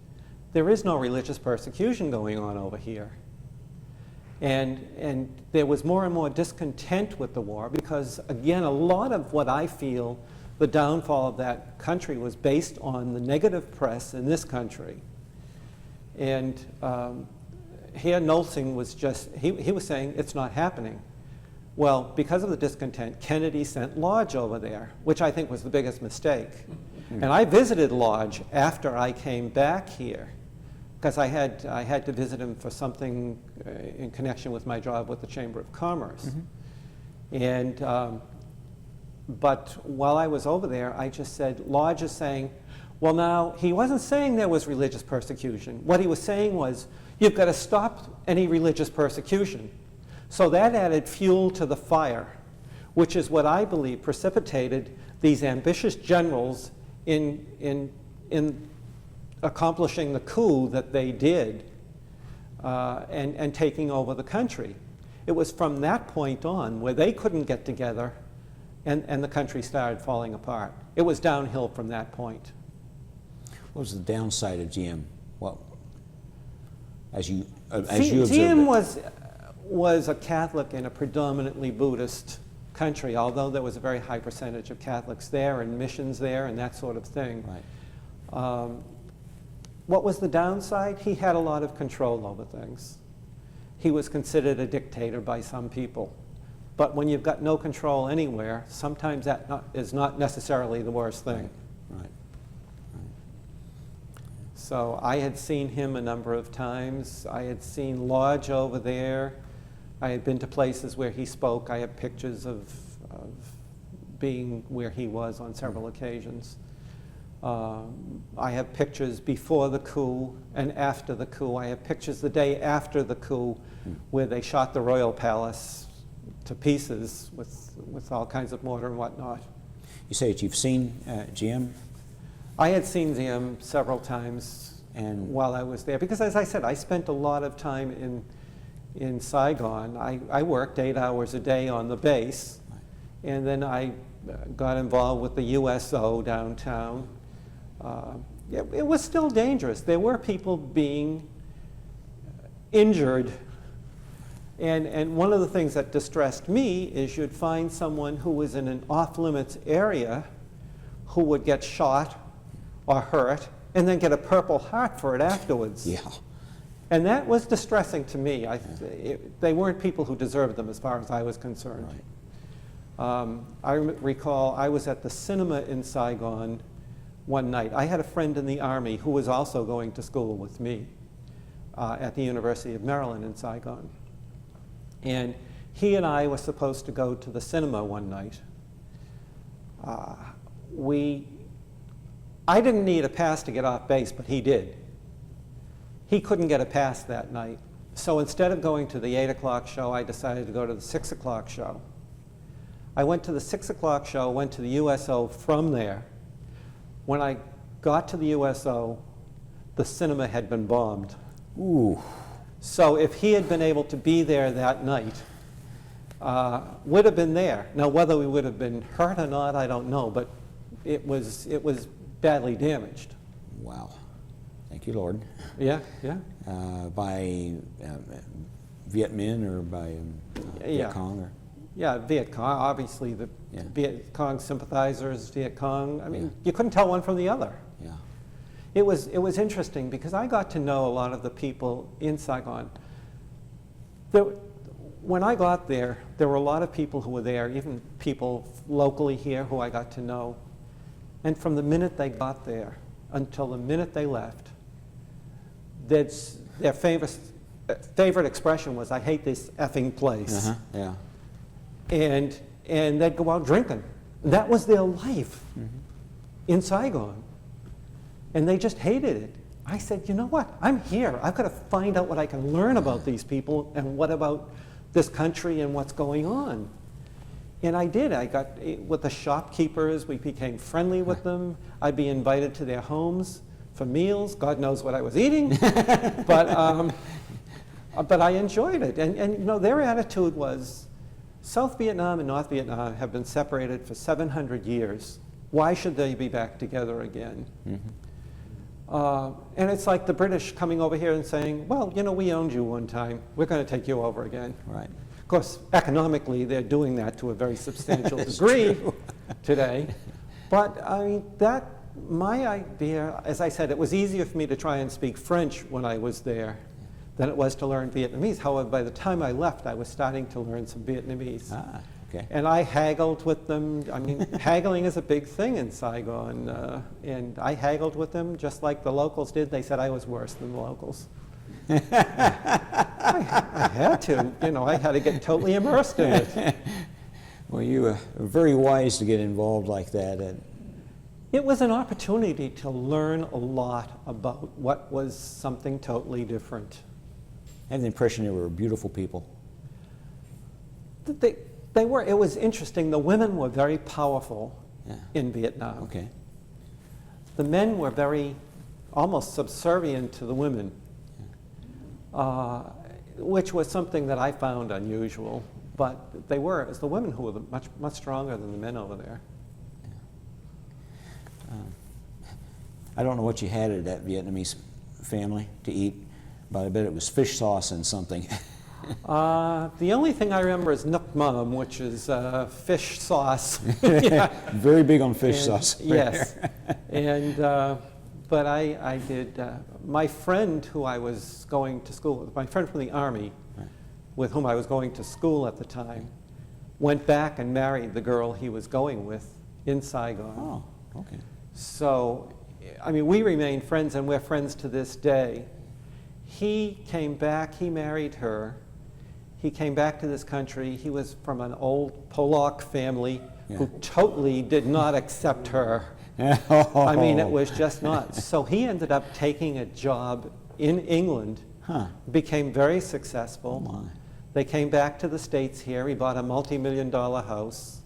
there is no religious persecution going on over here. And there was more and more discontent with the war because, again, a lot of what I feel the downfall of that country was based on the negative press in this country. And here Nolting was just, he was saying it's not happening. Well, because of the discontent, Kennedy sent Lodge over there, which I think was the biggest mistake. And I visited Lodge after I came back here, because I had to visit him for something in connection with my job with the Chamber of Commerce. And but while I was over there, I just said, Lodge is saying, well, now, he wasn't saying there was religious persecution. What he was saying was, you've got to stop any religious persecution. So that added fuel to the fire, which is what I believe precipitated these ambitious generals in accomplishing the coup that they did and taking over the country. It was from that point on where they couldn't get together and the country started falling apart. It was downhill from that point. What was the downside of Diem? Well, as you observed Diem it. was a Catholic in a predominantly Buddhist country, although there was a very high percentage of Catholics there and missions there and that sort of thing. Right. What was the downside? He had a lot of control over things. He was considered a dictator by some people. But when you've got no control anywhere, sometimes that is not necessarily the worst thing. Right. So I had seen him a number of times. I had seen Lodge over there. I had been to places where he spoke. I have pictures of being where he was on several occasions. I have pictures before the coup and after the coup. I have pictures the day after the coup where they shot the royal palace to pieces with all kinds of mortar and whatnot. You say that you've seen Diem? I had seen Diem several times and while I was there, because as I said, I spent a lot of time in Saigon. I worked 8 hours a day on the base, and then I got involved with the USO downtown. It was still dangerous. There were people being injured And one of the things that distressed me is you'd find someone who was in an off-limits area who would get shot or hurt and then get a Purple Heart for it afterwards. Yeah. And that was distressing to me. They weren't people who deserved them as far as I was concerned. Right. I recall I was at the cinema in Saigon one night. I had a friend in the Army who was also going to school with me at the University of Maryland in Saigon. And he and I were supposed to go to the cinema one night. I didn't need a pass to get off base, but he did. He couldn't get a pass that night. So instead of going to the 8 o'clock show, I decided to go to the 6 o'clock show. I went to the 6 o'clock show, went to the USO from there. When I got to the USO, the cinema had been bombed. Ooh. So if he had been able to be there that night, would have been there. Now, whether we would have been hurt or not, I don't know, but it was badly damaged. Wow. Thank you, Lord. Yeah, yeah. By Viet Minh or by Viet Cong? Or? Yeah, Viet Cong, obviously the Viet Cong sympathizers, Viet Cong. I mean, you couldn't tell one from the other. Yeah. It was interesting because I got to know a lot of the people in Saigon. When I got there, there were a lot of people who were there, even people locally here who I got to know. And from the minute they got there until the minute they left, their favorite expression was, "I hate this effing place." Yeah. And they'd go out drinking. That was their life in Saigon. And they just hated it. I said, you know what? I'm here. I've got to find out what I can learn about these people and what about this country and what's going on. And I did. I got with the shopkeepers. We became friendly with them. I'd be invited to their homes for meals. God knows what I was eating. But I enjoyed it. And you know, their attitude was, South Vietnam and North Vietnam have been separated for 700 years. Why should they be back together again? And it's like the British coming over here and saying, well, you know, we owned you one time. We're going to take you over again. Right. Of course, economically, they're doing that to a very substantial degree today. But I mean, my idea, as I said, it was easier for me to try and speak French when I was there than it was to learn Vietnamese. However, by the time I left, I was starting to learn some Vietnamese. Ah, okay. And I haggled with them. I mean, haggling is a big thing in Saigon. And I haggled with them just like the locals did. They said I was worse than the locals. I had to. You know, I had to get totally immersed in it. Well, you were very wise to get involved like that. It was an opportunity to learn a lot about what was something totally different. I have the impression they were beautiful people. They were. It was interesting. The women were very powerful in Vietnam. Okay. The men were very, almost subservient to the women, which was something that I found unusual. But they were. It was the women who were much stronger than the men over there. I don't know what you had at that Vietnamese family to eat, but I bet it was fish sauce and something. The only thing I remember is Nuc Mam, which is fish sauce. Very big on fish sauce. Yes. And, but I did, my friend who I was going to school with, my friend from the Army, with whom I was going to school at the time, went back and married the girl he was going with in Saigon. Oh, okay. So, I mean, we remain friends, and we're friends to this day. He came back, he married her. He came back to this country. He was from an old Polak family who totally did not accept her. I mean, it was just not. So he ended up taking a job in England, became very successful. Oh my. They came back to the States here. He bought a multi-million-dollar house.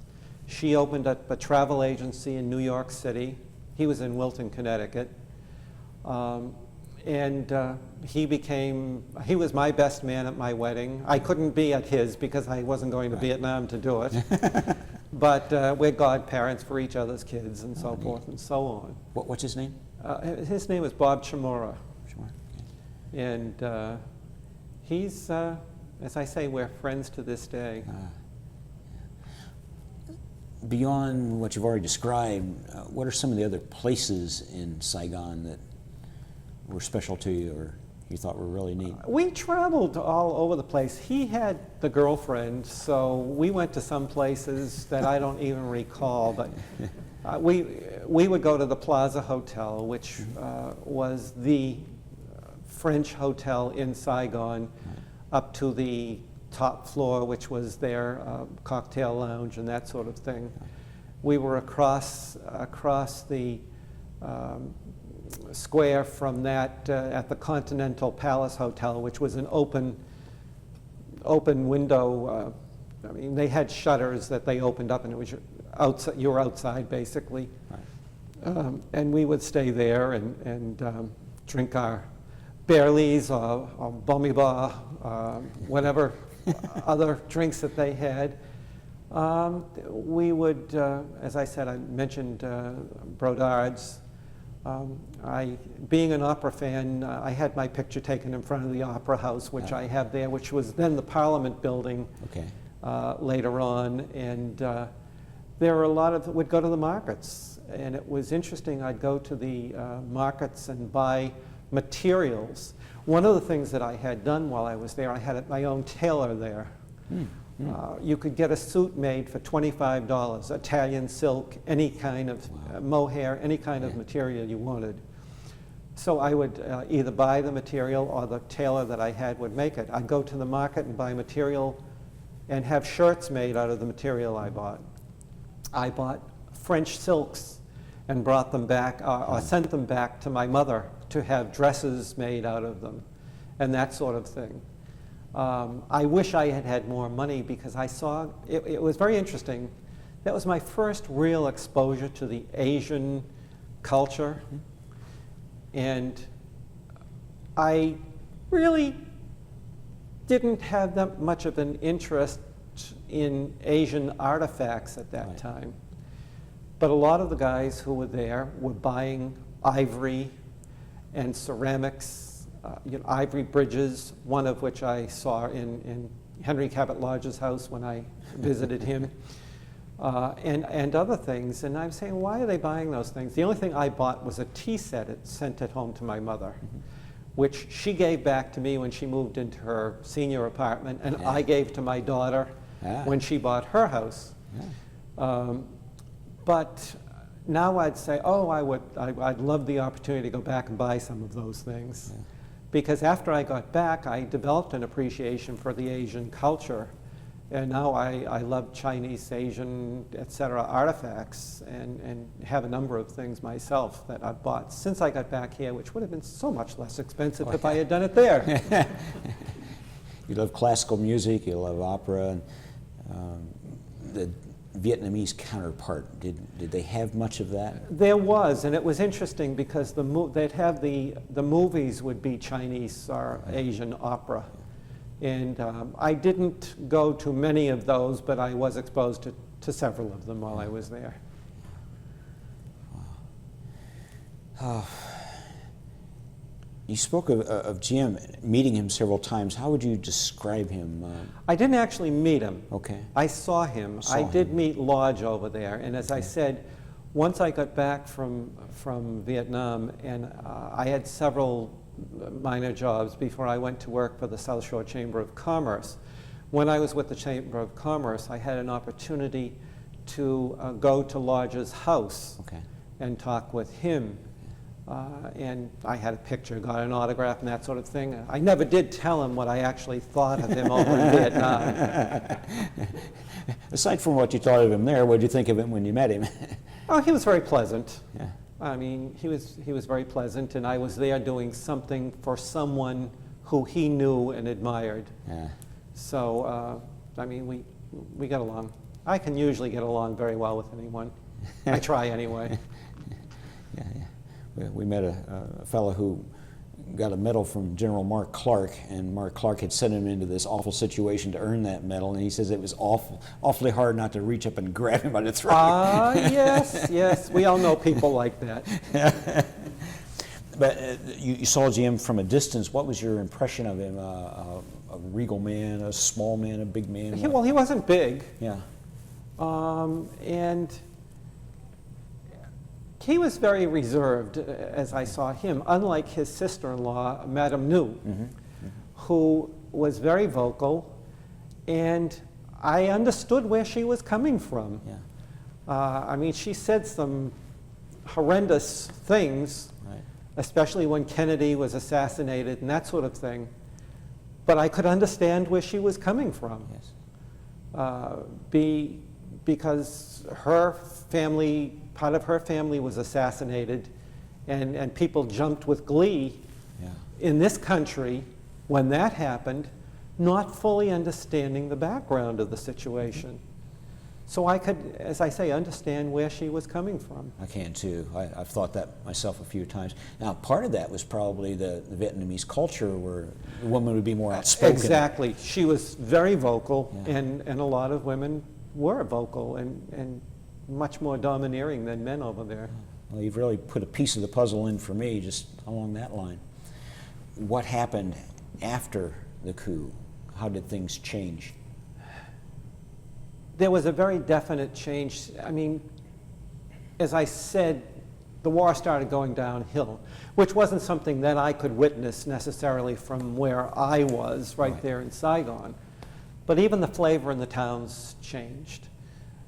She opened up a travel agency in New York City. He was in Wilton, Connecticut. He was my best man at my wedding. I couldn't be at his because I wasn't going to Vietnam to do it. But we're godparents for each other's kids and so forth and so on. What's his name? His name is Bob Chamorro. Sure. And he's as I say, we're friends to this day. Beyond what you've already described, what are some of the other places in Saigon that were special to you or you thought were really neat? We traveled all over the place. He had the girlfriend, so we went to some places that I don't even recall, but we would go to the Plaza Hotel, which was the French hotel in Saigon, up to the top floor, which was their cocktail lounge and that sort of thing. We were across the square from that at the Continental Palace Hotel, which was an open window. I mean, they had shutters that they opened up, and it was outside. You were outside basically, right. And we would stay there and drink our Baileys or Bomiba, whatever other drinks that they had. We would, as I said, I mentioned Brodard's. Being an opera fan, I had my picture taken in front of the Opera House, which I have there, which was then the Parliament building later on. And there were a lot of, would go to the markets. And it was interesting, I'd go to the markets and buy materials. One of the things that I had done while I was there, I had my own tailor there. You could get a suit made for $25, Italian silk, any kind of mohair, any kind of material you wanted. So I would either buy the material or the tailor that I had would make it. I'd go to the market and buy material and have shirts made out of the material I bought. I bought French silks and brought them back, or sent them back to my mother to have dresses made out of them and that sort of thing. I wish I had had more money because I saw, it was very interesting. That was my first real exposure to the Asian culture. And I really didn't have that much of an interest in Asian artifacts at that time. But a lot of the guys who were there were buying ivory and ceramics, ivory bridges, one of which I saw in Henry Cabot Lodge's house when I visited him, and other things. And I'm saying, why are they buying those things? The only thing I bought was a tea set, sent it home to my mother, which she gave back to me when she moved into her senior apartment, and I gave to my daughter when she bought her house. But now I'd say, oh, I'd love the opportunity to go back and buy some of those things. Because after I got back, I developed an appreciation for the Asian culture. And now I love Chinese, Asian, etc. artifacts and have a number of things myself that I've bought since I got back here, which would have been so much less expensive if I had done it there. You love classical music, you love opera. The Vietnamese counterpart, did they have much of that? There was, and it was interesting because they'd have the movies would be Chinese or Asian opera. And I didn't go to many of those, but I was exposed to several of them while I was there. You spoke of Diem, meeting him several times. How would you describe him? I didn't actually meet him. Okay. I saw him. I did meet Lodge over there. And as I said, once I got back from Vietnam, and I had several minor jobs before I went to work for the South Shore Chamber of Commerce. When I was with the Chamber of Commerce, I had an opportunity to go to Lodge's house and talk with him. And I had a picture, got an autograph and that sort of thing. I never did tell him what I actually thought of him over in Vietnam. Aside from what you thought of him there, what did you think of him when you met him? Oh, he was very pleasant. I mean, he was very pleasant, and I was there doing something for someone who he knew and admired. So, I mean, we got along. I can usually get along very well with anyone. I try anyway. We met a fellow who got a medal from General Mark Clark, and Mark Clark had sent him into this awful situation to earn that medal, and he says it was awfully hard not to reach up and grab him by the throat. Yes, we all know people like that. But you saw Diem from a distance. What was your impression of him a regal man, a small man, a big man? Well, he wasn't big. Yeah. And he was very reserved, as I saw him, unlike his sister-in-law, Madame New, who was very vocal, and I understood where she was coming from. Yeah. I mean, she said some horrendous things, Right. especially when Kennedy was assassinated and that sort of thing. But I could understand where she was coming from. Yes. Because her family, part of her family was assassinated, and people jumped with glee Yeah. in this country when that happened, not fully understanding the background of the situation. So I could, as I say, understand where she was coming from. I can too. I've thought that myself a few times. Now, part of that was probably the Vietnamese culture where the woman would be more outspoken. Exactly. She was very vocal, Yeah. and a lot of women were vocal and much more domineering than men over there. Well, you've really put a piece of the puzzle in for me just along that line. What happened after the coup? How did things change? There was a very definite change. I mean, as I said, the war started going downhill, which wasn't something that I could witness necessarily from where I was, right there in Saigon. But even the flavor in the towns changed.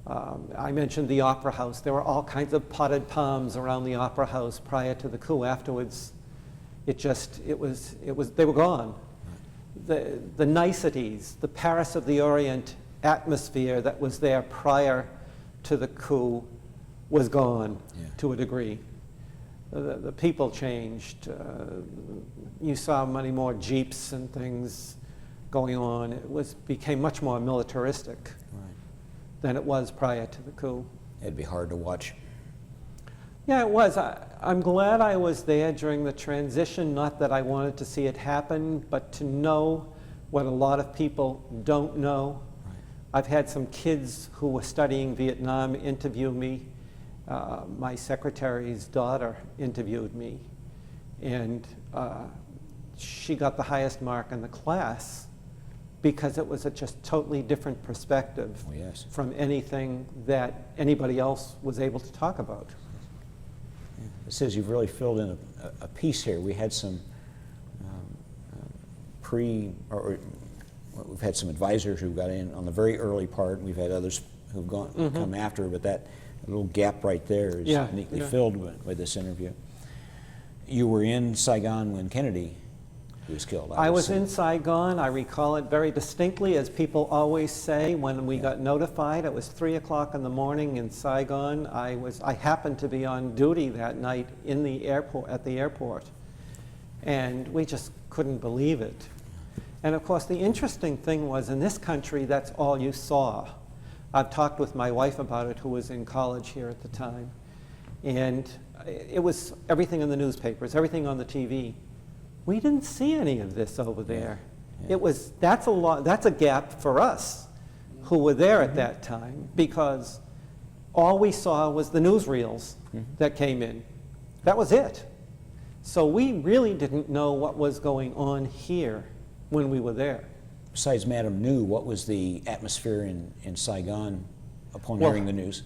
I mentioned the Opera House. There were all kinds of potted palms around the Opera House prior to the coup. Afterwards, they were gone. The niceties, the Paris of the Orient atmosphere that was there prior to the coup was gone to a degree. The people changed. You saw many more jeeps and things going on. It became much more militaristic than it was prior to the coup. It'd be hard to watch. Yeah, it was. I'm glad I was there during the transition, not that I wanted to see it happen, but to know what a lot of people don't know. I've had some kids who were studying Vietnam interview me. My secretary's daughter interviewed me, and she got the highest mark in the class because it was a just totally different perspective from anything that anybody else was able to talk about. Yeah. It says you've really filled in a piece here. We had some we've had some advisors who got in on the very early part. We've had others who've come after, but that little gap right there is neatly filled with this interview. You were in Saigon when Kennedy was killed. I was in Saigon. I recall it very distinctly, as people always say. When we got notified, it was 3 o'clock in the morning in Saigon. I happened to be on duty that night in the airport, at the airport, and we just couldn't believe it. And of course, the interesting thing was, in this country, that's all you saw. I've talked with my wife about it, who was in college here at the time, and it was everything in the newspapers, everything on the TV. We didn't see any of this over there. That's a gap for us who were there at that time, because all we saw was the newsreels that came in. That was it. So we really didn't know what was going on here when we were there. Besides Madame New, what was the atmosphere in Saigon upon hearing the news?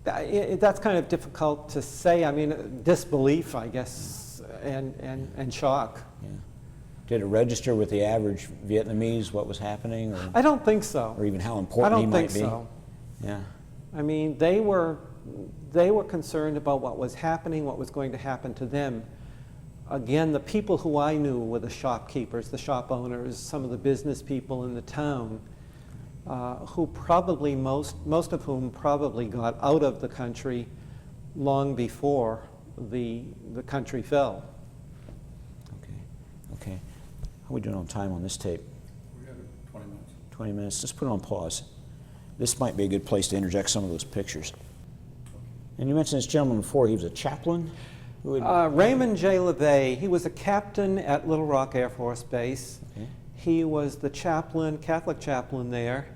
That's kind of difficult to say. I mean, disbelief, I guess, and shock. Yeah. Did it register with the average Vietnamese what was happening? Or, I don't think so. Or even how important he might be? I don't think so. Yeah. I mean, they were concerned about what was happening, what was going to happen to them. Again, the people who I knew were the shopkeepers, the shop owners, some of the business people in the town, who probably, most of whom probably got out of the country long before the country fell. Okay. How are we doing on time on this tape? We have 20 minutes. 20 minutes. Let's put it on pause. This might be a good place to interject some of those pictures. And you mentioned this gentleman before. He was a chaplain? Raymond J. LeVay. He was a captain at Little Rock Air Force Base. Okay. He was the chaplain, Catholic chaplain there.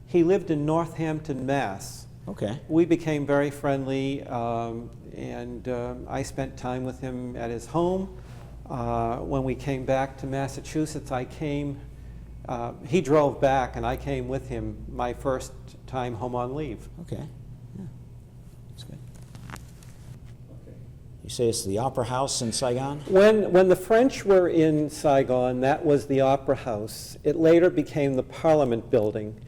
He lived in Northampton, Mass. Okay. We became very friendly, and I spent time with him at his home. When we came back to Massachusetts, he drove back and I came with him my first time home on leave. Okay. Yeah. That's good. Okay. You say it's the Opera House in Saigon? When the French were in Saigon, that was the Opera House. It later became the Parliament Building.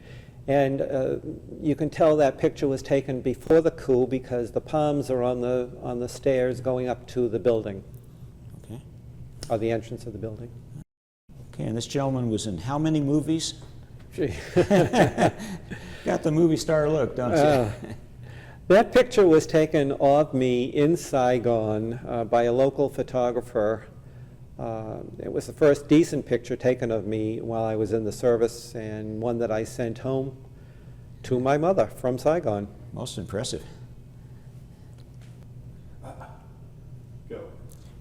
And you can tell that picture was taken before the coup because the palms are on the stairs going up to the building, Okay. or the entrance of the building. Okay, and this gentleman was in how many movies? Gee. Got the movie star look, don't you? That picture was taken of me in Saigon by a local photographer. It was the first decent picture taken of me while I was in the service, and one that I sent home to my mother from Saigon. Most impressive. Go.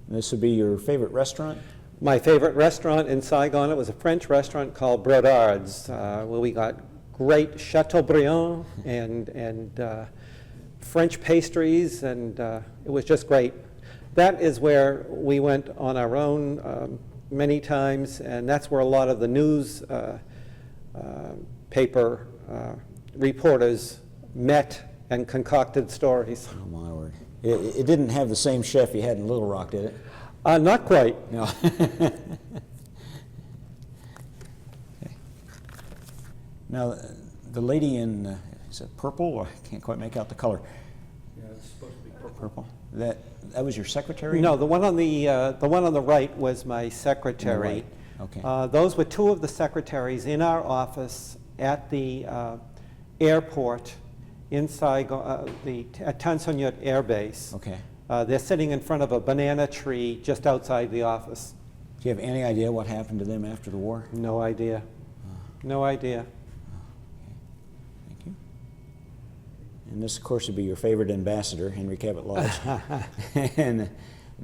And this would be your favorite restaurant? My favorite restaurant in Saigon, it was a French restaurant called Brodard's, where we got great Chateaubriand and French pastries, and it was just great. That is where we went on our own many times, and that's where a lot of the news paper reporters met and concocted stories. Oh, my word. It didn't have the same chef you had in Little Rock, did it? Not quite. No. Okay. Now, the lady in, is it purple? I can't quite make out the color. Yeah, it's supposed to be purple. Purple. That was your secretary? No, the one on the right was my secretary. Okay. Those were two of the secretaries in our office at the airport in Saigon, at Tan Son Nhut Airbase. Okay. They're sitting in front of a banana tree just outside the office. Do you have any idea what happened to them after the war? No idea. No idea. Thank you. And this, of course, would be your favorite ambassador, Henry Cabot Lodge. And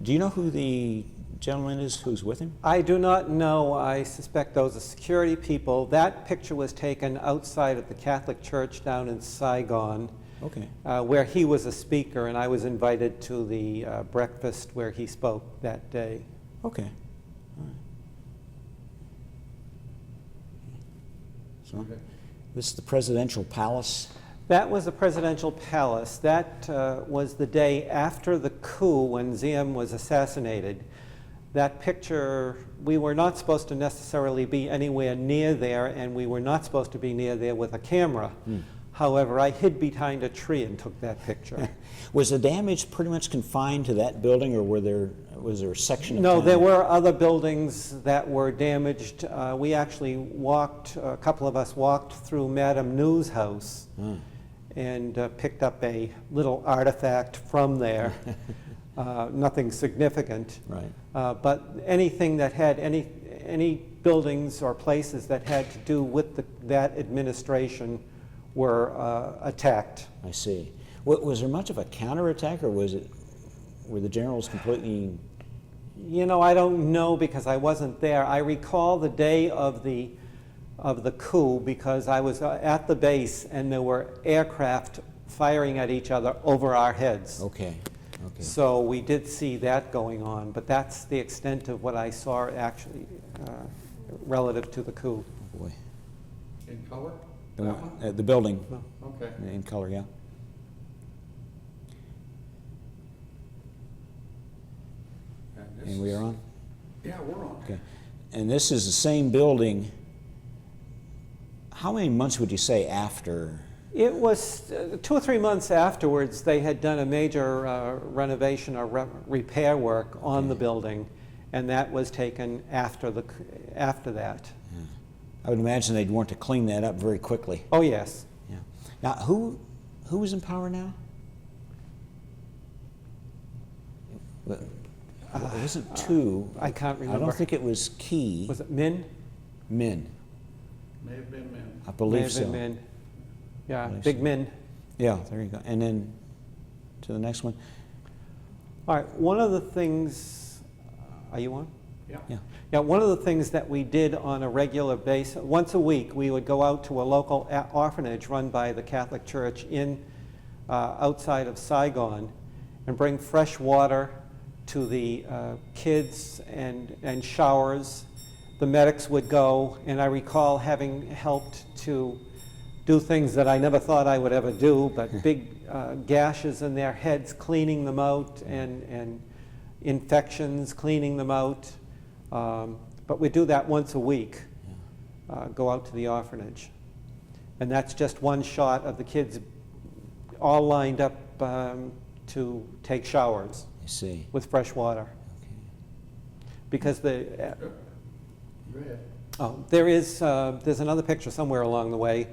do you know who the gentleman is who's with him? I do not know. I suspect those are security people. That picture was taken outside of the Catholic Church down in Saigon, Okay. where he was a speaker, and I was invited to the breakfast where he spoke that day. Okay. All right. So, Okay. this is the presidential palace. That was the presidential palace. That was the day after the coup when Diem was assassinated. That picture, we were not supposed to necessarily be anywhere near there, and we were not supposed to be near there with a camera. However, I hid behind a tree and took that picture. Was the damage pretty much confined to that building, or was there a section of No, town? there were other buildings that were damaged. We actually walked, a couple of us walked through Madame New's house and picked up a little artifact from there. Nothing significant. Right. But anything that had any buildings or places that had to do with that administration were attacked. I see. Was there much of a counterattack, or were the generals completely? You know, I don't know because I wasn't there. I recall the day of the coup because I was at the base and there were aircraft firing at each other over our heads. Okay. Okay. So we did see that going on, but that's the extent of what I saw actually relative to the coup. Oh boy. In color? The, That one, one? the building Okay. in color, yeah. this And we is- are on? Yeah, we're on. Okay. And this is the same building. How many months would you say after? It was 2 or 3 months afterwards, they had done a major renovation or repair work on the building, and that was taken after that. Yeah. I would imagine they'd want to clean that up very quickly. Oh, yes. Yeah. Now, who is in power now? Well, it wasn't two. I can't I remember. don't think it was Key. Was it Min? Min. May have been men. I May believe have so. been Min. Yeah, Believe Big so. Min. Yeah, there you go. And then to the next one. All right, one of the things, are you on? Yeah. Yeah. Yeah, one of the things that we did on a regular basis, once a week, we would go out to a local orphanage run by the Catholic Church in outside of Saigon and bring fresh water to the kids and showers. The medics would go, and I recall having helped to do things that I never thought I would ever do, but big gashes in their heads, cleaning them out, and infections, cleaning them out. But we do that once a week, go out to the orphanage. And that's just one shot of the kids all lined up to take showers I see. with fresh water. Okay. Because the Go ahead. there's another picture somewhere along the way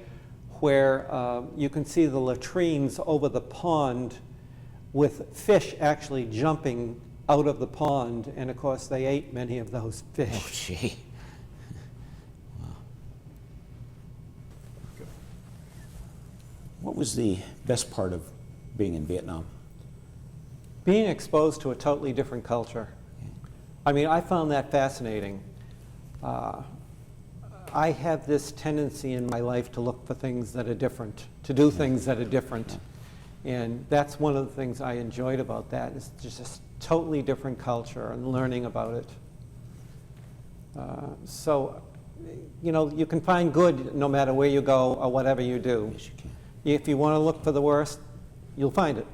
where you can see the latrines over the pond with fish actually jumping out of the pond, and of course they ate many of those Oh, fish. gee. Wow. What was the best part of being in Vietnam? Being exposed to a totally different culture. I mean, I found that fascinating. I have this tendency in my life to look for things that are different, to do things that are different. And that's one of the things I enjoyed about that, is just a totally different culture and learning about it. So, you know, you can find good no matter where you go or whatever you do. Yes, you can. If you want to look for the worst, you'll find it.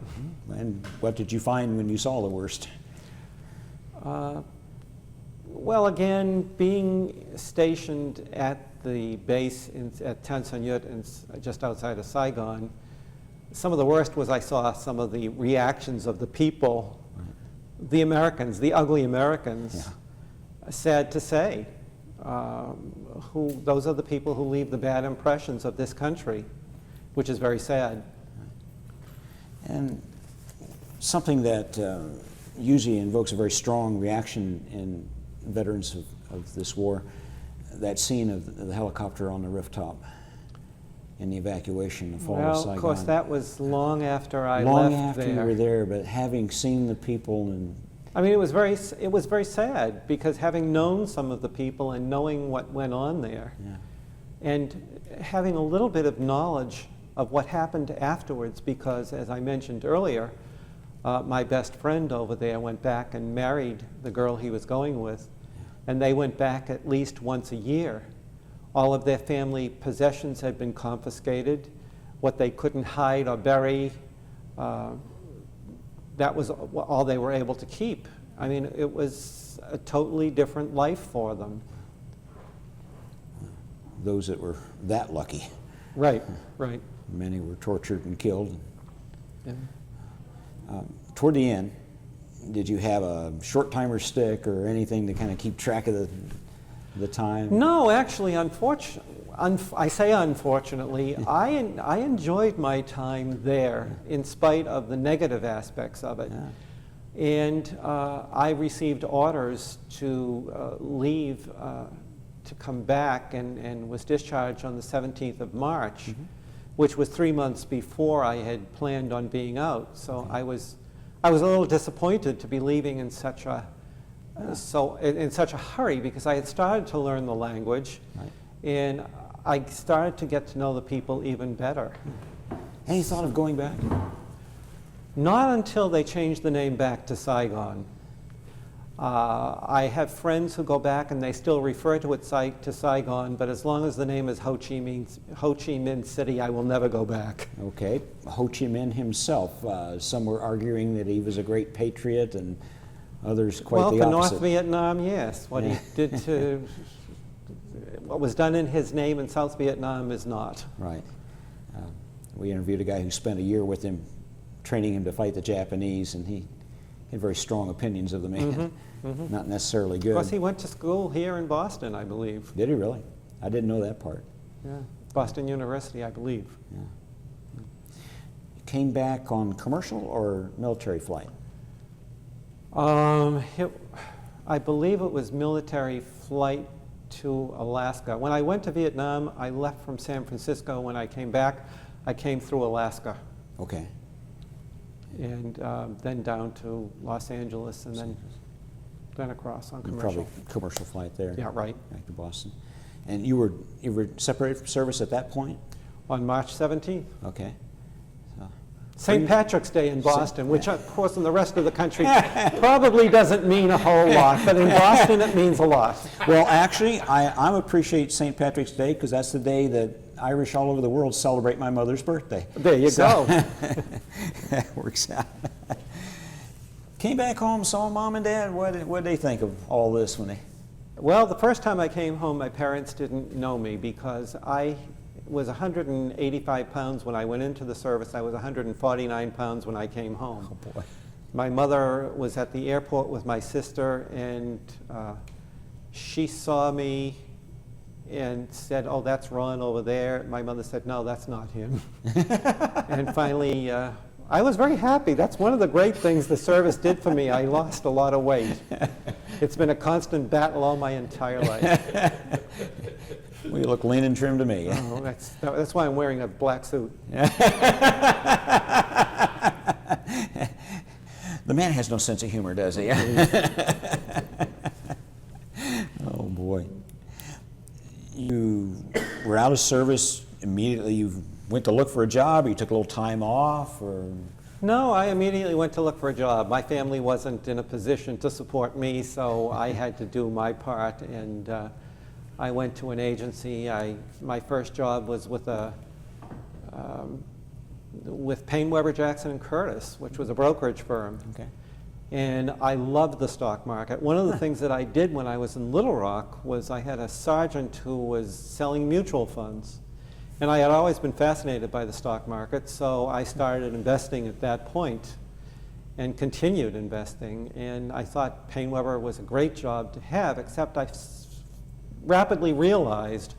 And what did you find when you saw the worst? Well, again, being stationed at the base at Tan Son Nhut, just outside of Saigon, some of the worst was I saw some of the reactions of the people, the Americans, the ugly Americans, sad to say. Those are the people who leave the bad impressions of this country, which is very sad. And something that usually invokes a very strong reaction in veterans of this war, that scene of the helicopter on the rooftop and the evacuation, the fall of Saigon. Well, of course, that was long after I long left after you were there, but having seen the people and I mean, it was very sad, because having known some of the people and knowing what went on there, and having a little bit of knowledge of what happened afterwards, because as I mentioned earlier, my best friend over there went back and married the girl he was going with, and they went back at least once a year. All of their family possessions had been confiscated. What they couldn't hide or bury, that was all they were able to keep. I mean, it was a totally different life for them. those that were that lucky. Right, right. Many were tortured and killed. Yeah. Toward the end, did you have a short timer stick or anything to kind of keep track of the time? No, actually, I say unfortunately, I enjoyed my time there in spite of the negative aspects of it. Yeah. And I received orders to leave, to come back, and was discharged on the 17th of March, which was 3 months before I had planned on being out. So I was a little disappointed to be leaving in such a in such a hurry, because I had started to learn the language, Right. and I started to get to know the people even better. Any thought of going back? Not until they changed the name back to Saigon. I have friends who go back and they still refer to it to Saigon, but as long as the name is Ho Chi Minh City, I will never go back. Okay. Ho Chi Minh himself, some were arguing that he was a great patriot, and others quite Well, the for opposite. North Vietnam, yes. What he did to, what was done in his name in South Vietnam is not. Right. We interviewed a guy who spent a year with him, training him to fight the Japanese, and he had very strong opinions of the man. Not necessarily good. Of course, he went to school here in Boston, I believe. Did he really? I didn't know that part. Yeah, Boston University, I believe. Yeah. You came back on commercial or military flight? I believe it was military flight to Alaska. When I went to Vietnam, I left from San Francisco. When I came back, I came through Alaska, Okay. and then down to Los Angeles, and then across on commercial. Probably commercial flight there. Yeah, right. Back to Boston. And you were separated from service at that point? On March 17th. Okay. So, St. Patrick's Day in Boston, which of course in the rest of the country probably doesn't mean a whole lot, but in Boston it means a lot. Well, actually, I appreciate St. Patrick's Day because that's the day that Irish all over the world celebrate my mother's birthday. There you go. That works out. Came back home, saw Mom and Dad. What did they think of all this when they... Well, the first time I came home, my parents didn't know me because I was 185 pounds when I went into the service. I was 149 pounds when I came home. Oh, boy. My mother was at the airport with my sister, and she saw me and said, "Oh, that's Ron over there." My mother said, "No, that's not him." And finally, I was very happy. That's one of the great things the service did for me. I lost a lot of weight. It's been a constant battle all my entire life. Well, you look lean and trim to me. Oh, that's why I'm wearing a black suit. The man has no sense of humor, does he? Oh, boy. You were out of service immediately. You went to look for a job, or you took a little time off, or... No, I immediately went to look for a job. My family wasn't in a position to support me, so I had to do my part, and I went to an agency. My first job was with Payne, Weber, Jackson and Curtis, which was a brokerage firm. Okay. And I loved the stock market. One of the things that I did when I was in Little Rock was I had a sergeant who was selling mutual funds. And I had always been fascinated by the stock market, so I started investing at that point and continued investing. And I thought Payne Weber was a great job to have, except I rapidly realized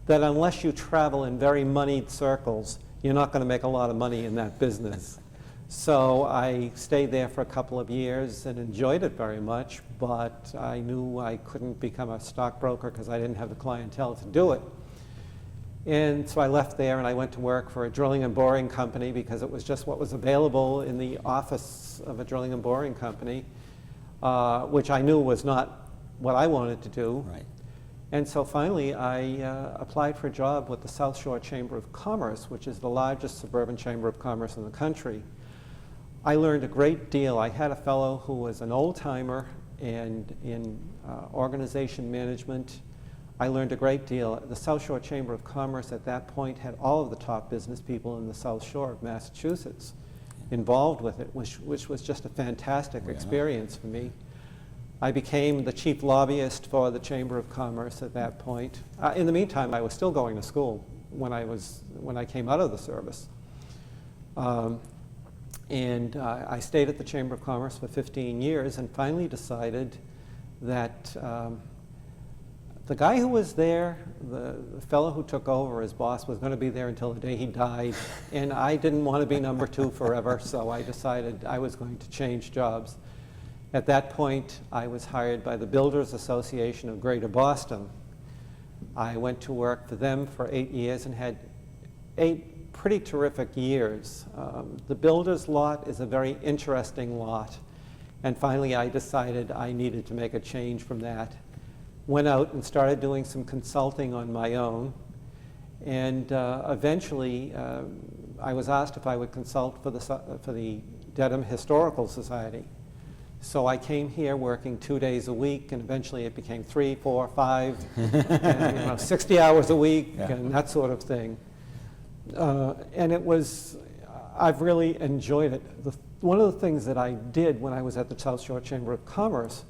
that unless you travel in very moneyed circles, you're not going to make a lot of money in that business. So I stayed there for a couple of years and enjoyed it very much, but I knew I couldn't become a stockbroker because I didn't have the clientele to do it. And so I left there and I went to work for a drilling and boring company because it was just what was available in the office of a drilling and boring company, which I knew was not what I wanted to do. Right. And so finally I applied for a job with the South Shore Chamber of Commerce, which is the largest suburban chamber of commerce in the country. I learned a great deal. I had a fellow who was an old-timer and in organization management. I learned a great deal. The South Shore Chamber of Commerce at that point had all of the top business people in the South Shore of Massachusetts involved with it, which was just a fantastic experience for me. I became the chief lobbyist for the Chamber of Commerce at that point. In the meantime, I was still going to school when I came out of the service. And I stayed at the Chamber of Commerce for 15 years and finally decided that the guy who was there, the fellow who took over as boss, was going to be there until the day he died, and I didn't want to be number two forever, so I decided I was going to change jobs. At that point, I was hired by the Builders Association of Greater Boston. I went to work for them for 8 years and had 8 pretty terrific years. The builders lot is a very interesting lot, and finally I decided I needed to make a change from that. Went out and started doing some consulting on my own, and eventually I was asked if I would consult for the Dedham Historical Society. So I came here working 2 days a week, and eventually it became 3, 4, 5, and, 60 hours a week, and that sort of thing. And I've really enjoyed it. One of the things that I did when I was at the South Shore Chamber of Commerce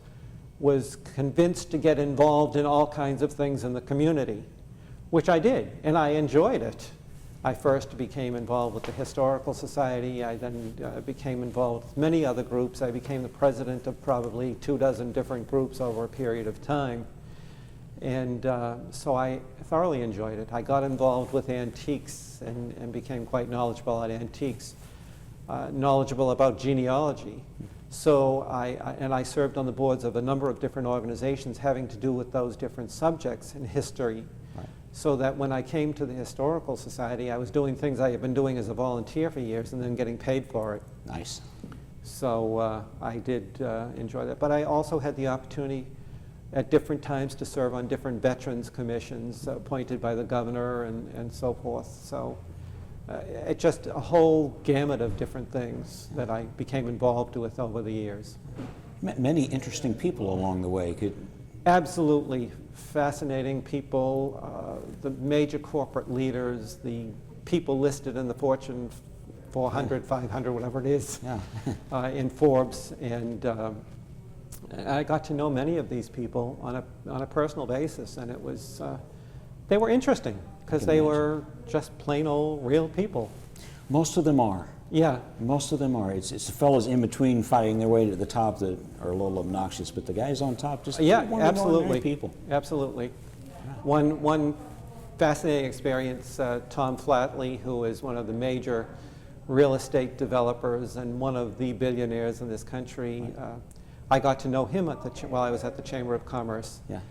was convinced to get involved in all kinds of things in the community, which I did, and I enjoyed it. I first became involved with the Historical Society. I then became involved with many other groups. I became the president of probably 24 different groups over a period of time. And so I thoroughly enjoyed it. I got involved with antiques and became quite knowledgeable at antiques, knowledgeable about genealogy. So I served on the boards of a number of different organizations having to do with those different subjects in history. Right. So that when I came to the Historical Society, I was doing things I had been doing as a volunteer for years and then getting paid for it. Nice. So I did enjoy that. But I also had the opportunity at different times to serve on different veterans commissions appointed by the governor and so forth. So It just a whole gamut of different things that I became involved with over the years. Met many interesting people along the way. Absolutely fascinating people, the major corporate leaders, the people listed in the Fortune 400, 500, whatever it is, Yeah. in Forbes, and I got to know many of these people on a personal basis, and it was they were interesting because they were just plain old real people. Most of them are. Yeah. Most of them are. It's the fellows in between fighting their way to the top that are a little obnoxious, but the guys on top just Yeah, one of the absolutely. ordinary people. Absolutely. One fascinating experience, Tom Flatley, who is one of the major real estate developers and one of the billionaires in this country. I got to know him while I was at the Chamber of Commerce. Yeah.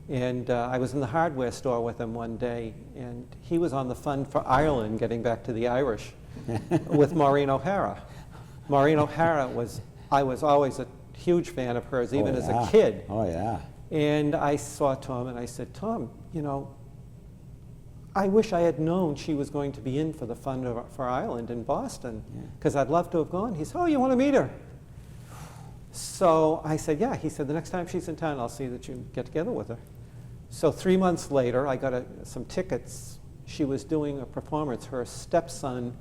And I was in the hardware store with him one day, and he was on the Fund for Ireland, getting back to the Irish, with Maureen O'Hara. Maureen O'Hara I was always a huge fan of hers, even as a kid. Oh, yeah. And I saw Tom and I said, Tom, you know, I wish I had known she was going to be in for the Fund for Ireland in Boston, because I'd love to have gone. He said, oh, you want to meet her? So I said, yeah. He said, the next time she's in town, I'll see that you get together with her. So 3 months later, I got some tickets. She was doing a performance. Her stepson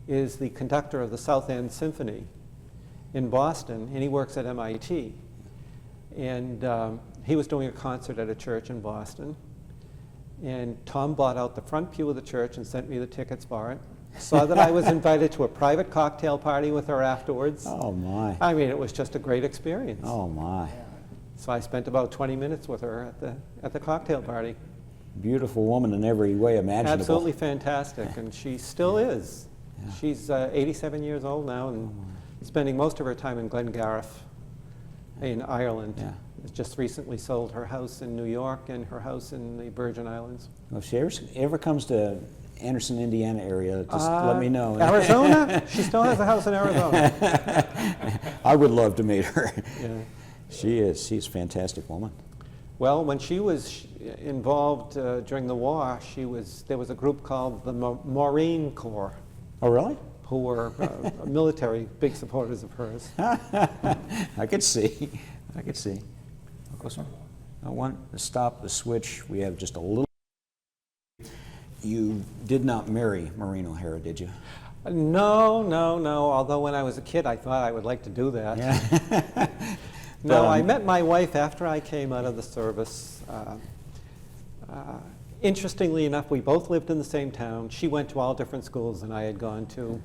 is the conductor of the South End Symphony in Boston, and he works at MIT. And he was doing a concert at a church in Boston. And Tom bought out the front pew of the church and sent me the tickets for it. Saw that I was invited to a private cocktail party with her afterwards. Oh, my. I mean, it was just a great experience. Oh, my. So I spent about 20 minutes with her at the cocktail party. Beautiful woman in every way imaginable. Absolutely fantastic, and she still is. Yeah. She's 87 years old now and spending most of her time in Glengarriff in Ireland. Yeah. Just recently sold her house in New York and her house in the Virgin Islands. Well, if she ever comes to Anderson, Indiana area, just let me know. Arizona? She still has a house in Arizona. I would love to meet her. Yeah. She's a fantastic woman. Well, when she was involved during the war, there was a group called the Maureen Corps. Oh, really? Who were military big supporters of hers. I could see. Closer. I want to stop the switch. We have just a little. You did not marry Maureen O'Hara, did you? No. Although when I was a kid, I thought I would like to do that. Yeah. No, I met my wife after I came out of the service. Interestingly enough, we both lived in the same town. She went to all different schools than I had gone to.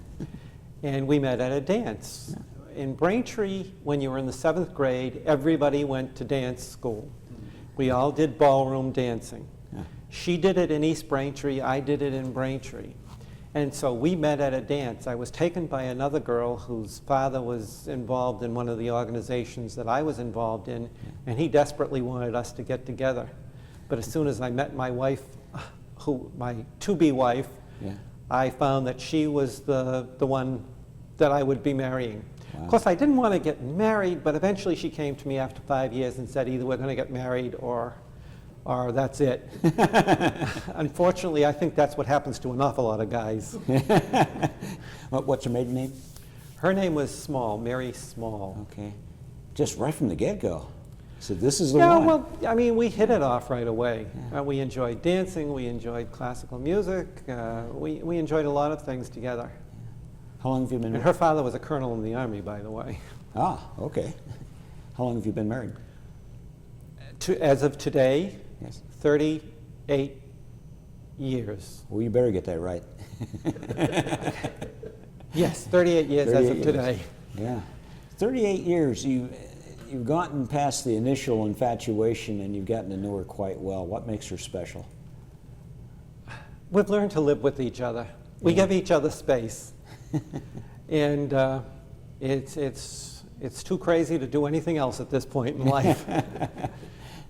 And we met at a dance. In Braintree, when you were in the 7th grade, everybody went to dance school. We all did ballroom dancing. She did it in East Braintree, I did it in Braintree. And so we met at a dance. I was taken by another girl whose father was involved in one of the organizations that I was involved in, and he desperately wanted us to get together. But as soon as I met my wife, my to-be wife, I found that she was the one that I would be marrying. Wow. Of course, I didn't want to get married, but eventually she came to me after 5 years and said, either we're going to get married or that's it. Unfortunately, I think that's what happens to an awful lot of guys. What's your maiden name? Her name was Small, Mary Small. Okay. Just right from the get-go. So this is the one. one. Well, I mean, we hit it off right away. We enjoyed dancing, we enjoyed classical music, we enjoyed a lot of things together. How long have you been married? And her father was a colonel in the Army, by the way. Ah, okay. How long have you been married? As of today, yes. 38 years. Well, you better get that right. Yes, 38 years 38 as of today. Yeah. 38 years, you've gotten past the initial infatuation and you've gotten to know her quite well. What makes her special? We've learned to live with each other. We give each other space. And it's too crazy to do anything else at this point in life.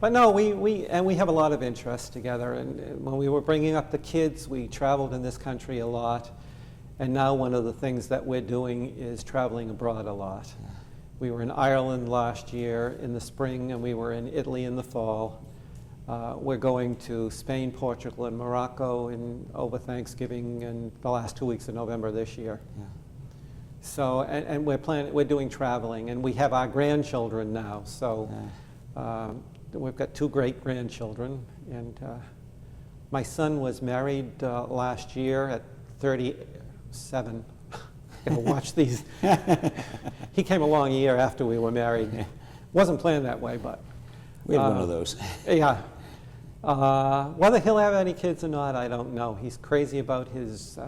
But no, we have a lot of interests together. And when we were bringing up the kids, we traveled in this country a lot. And now one of the things that we're doing is traveling abroad a lot. We were in Ireland last year in the spring, and we were in Italy in the fall. We're going to Spain, Portugal, and Morocco over Thanksgiving and the last 2 weeks of November this year. Yeah. So, and we're doing traveling, and we have our grandchildren now. So, we've got 2 great-grandchildren, and my son was married last year at 37. Gotta watch these. He came along a year after we were married. Wasn't planned that way, but We had one of those. yeah. Whether he'll have any kids or not, I don't know. He's crazy about his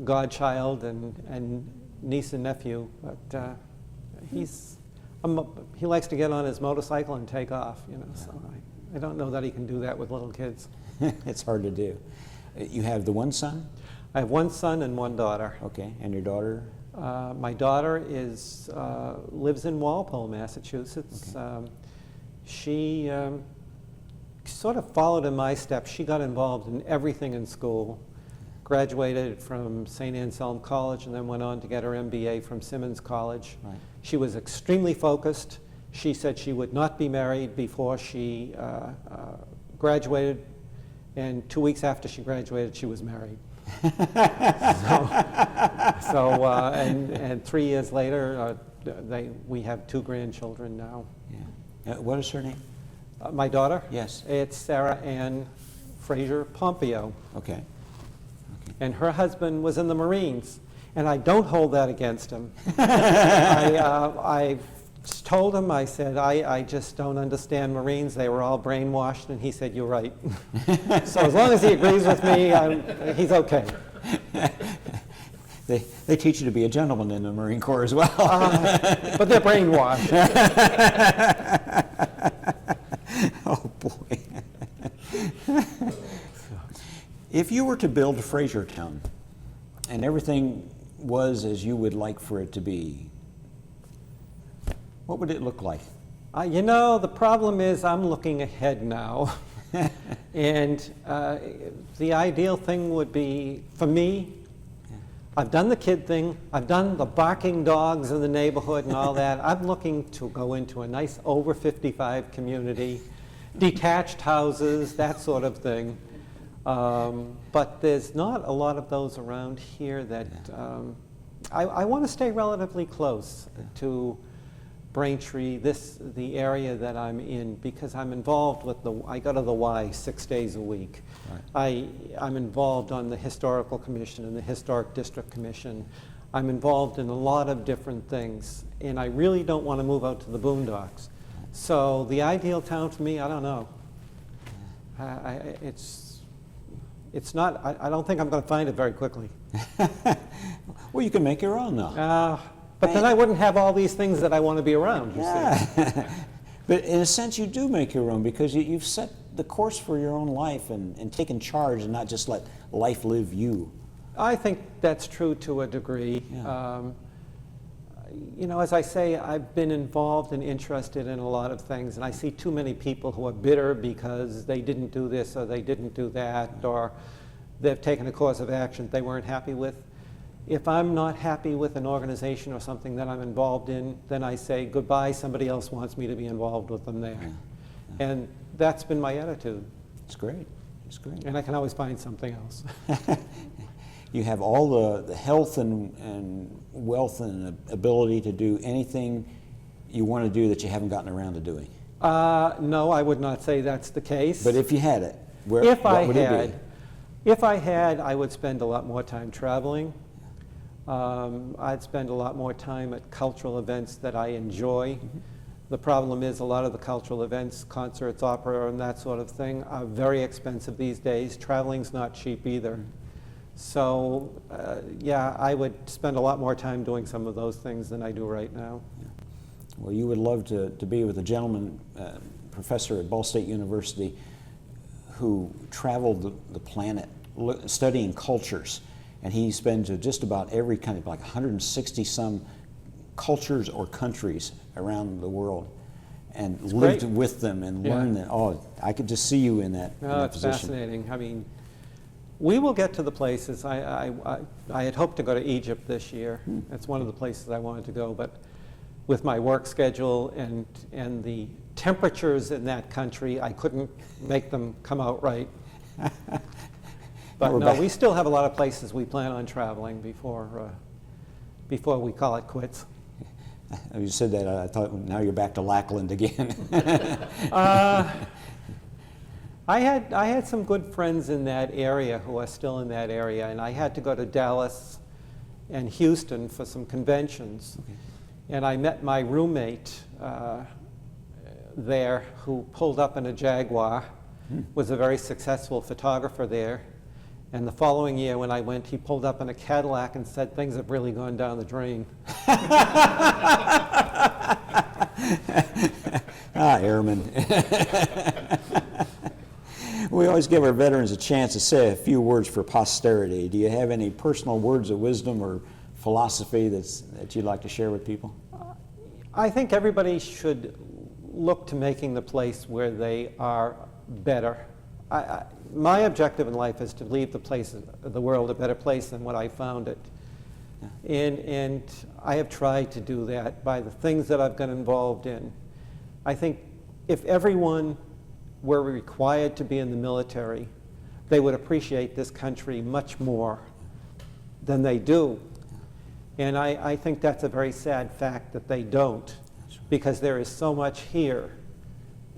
godchild and niece and nephew, but he likes to get on his motorcycle and take off, you know. So I don't know that he can do that with little kids. It's hard to do. You have the one son? I have 1 son and 1 daughter. Okay, and your daughter? My daughter lives in Walpole, Massachusetts. Okay. She sort of followed in my steps. She got involved in everything in school. Graduated from St. Anselm College and then went on to get her MBA from Simmons College. Right. She was extremely focused. She said she would not be married before she graduated, and 2 weeks after she graduated, she was married. And 3 years later, we have 2 grandchildren now. Yeah. What is her name? My daughter? Yes. It's Sarah Ann Frazier Pompeo. Okay. And her husband was in the Marines, and I don't hold that against him. I told him, I said, I just don't understand Marines. They were all brainwashed, and he said, you're right. So as long as he agrees with me, he's okay. They teach you to be a gentleman in the Marine Corps as well. But they're brainwashed. Oh, boy. If you were to build Fraziertown and everything was as you would like for it to be, what would it look like? You know, the problem is I'm looking ahead now. And the ideal thing would be, for me, I've done the kid thing, I've done the barking dogs in the neighborhood and all that. I'm looking to go into a nice over 55 community, detached houses, that sort of thing. But there's not a lot of those around here that I want to stay relatively close to Braintree, the area that I'm in, because I'm involved with I go to the Y 6 days a week. Right. I'm involved on the Historical Commission and the Historic District Commission. I'm involved in a lot of different things, and I really don't want to move out to the boondocks. So the ideal town for me, I don't know. It's not, I don't think I'm going to find it very quickly. Well, you can make your own, though. But then I wouldn't have all these things that I want to be around, you see. But in a sense, you do make your own, because you've set the course for your own life and taken charge and not just let life live you. I think that's true to a degree. Yeah. You know, as I say, I've been involved and interested in a lot of things, and I see too many people who are bitter because they didn't do this or they didn't do that, or they've taken a course of action they weren't happy with. If I'm not happy with an organization or something that I'm involved in, then I say goodbye, somebody else wants me to be involved with them there. Yeah. And that's been my attitude. It's great. It's great. And I can always find something else. You have all the health and wealth and ability to do anything you want to do that you haven't gotten around to doing. No, I would not say that's the case. But if you had it, what would it be? If I had, I would spend a lot more time traveling. I'd spend a lot more time at cultural events that I enjoy. Mm-hmm. The problem is a lot of the cultural events, concerts, opera, and that sort of thing are very expensive these days. Traveling's not cheap either. Mm-hmm. So, yeah, I would spend a lot more time doing some of those things than I do right now. Yeah. Well, you would love to be with a gentleman, professor at Ball State University, who traveled the planet studying cultures. And he's been to just about every kind of, like 160 some cultures or countries around the world, and lived with them and learned that. Oh, I could just see you in that, in that it's position. Fascinating. I mean, we will get to the places. I had hoped to go to Egypt this year. That's one of the places I wanted to go, but with my work schedule and the temperatures in that country, I couldn't make them come out right. But We're no, back. we still have a lot of places we plan on traveling before we call it quits. You said that, I thought now you're back to Lackland again. I had some good friends in that area who are still in that area, and I had to go to Dallas and Houston for some conventions. Okay. And I met my roommate there who pulled up in a Jaguar, was a very successful photographer there. And the following year when I went, he pulled up in a Cadillac and said, things have really gone down the drain. Airman. We always give our veterans a chance to say a few words for posterity. Do you have any personal words of wisdom or philosophy that you'd like to share with people? I think everybody should look to making the place where they are better. My objective in life is to leave the world a better place than what I found it. And I have tried to do that by the things that I've got involved in. I think if everyone were required to be in the military, they would appreciate this country much more than they do. And I think that's a very sad fact that they don't, because there is so much here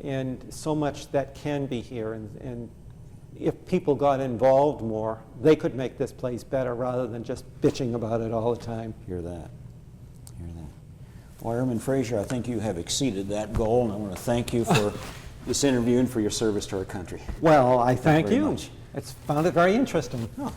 and so much that can be here. And if people got involved more, they could make this place better rather than just bitching about it all the time. Hear that. Hear that. Well, Airman Frazier, I think you have exceeded that goal, and I want to thank you for this interview and for your service to our country. Well, I thank very you. much. It's found it very interesting. Oh.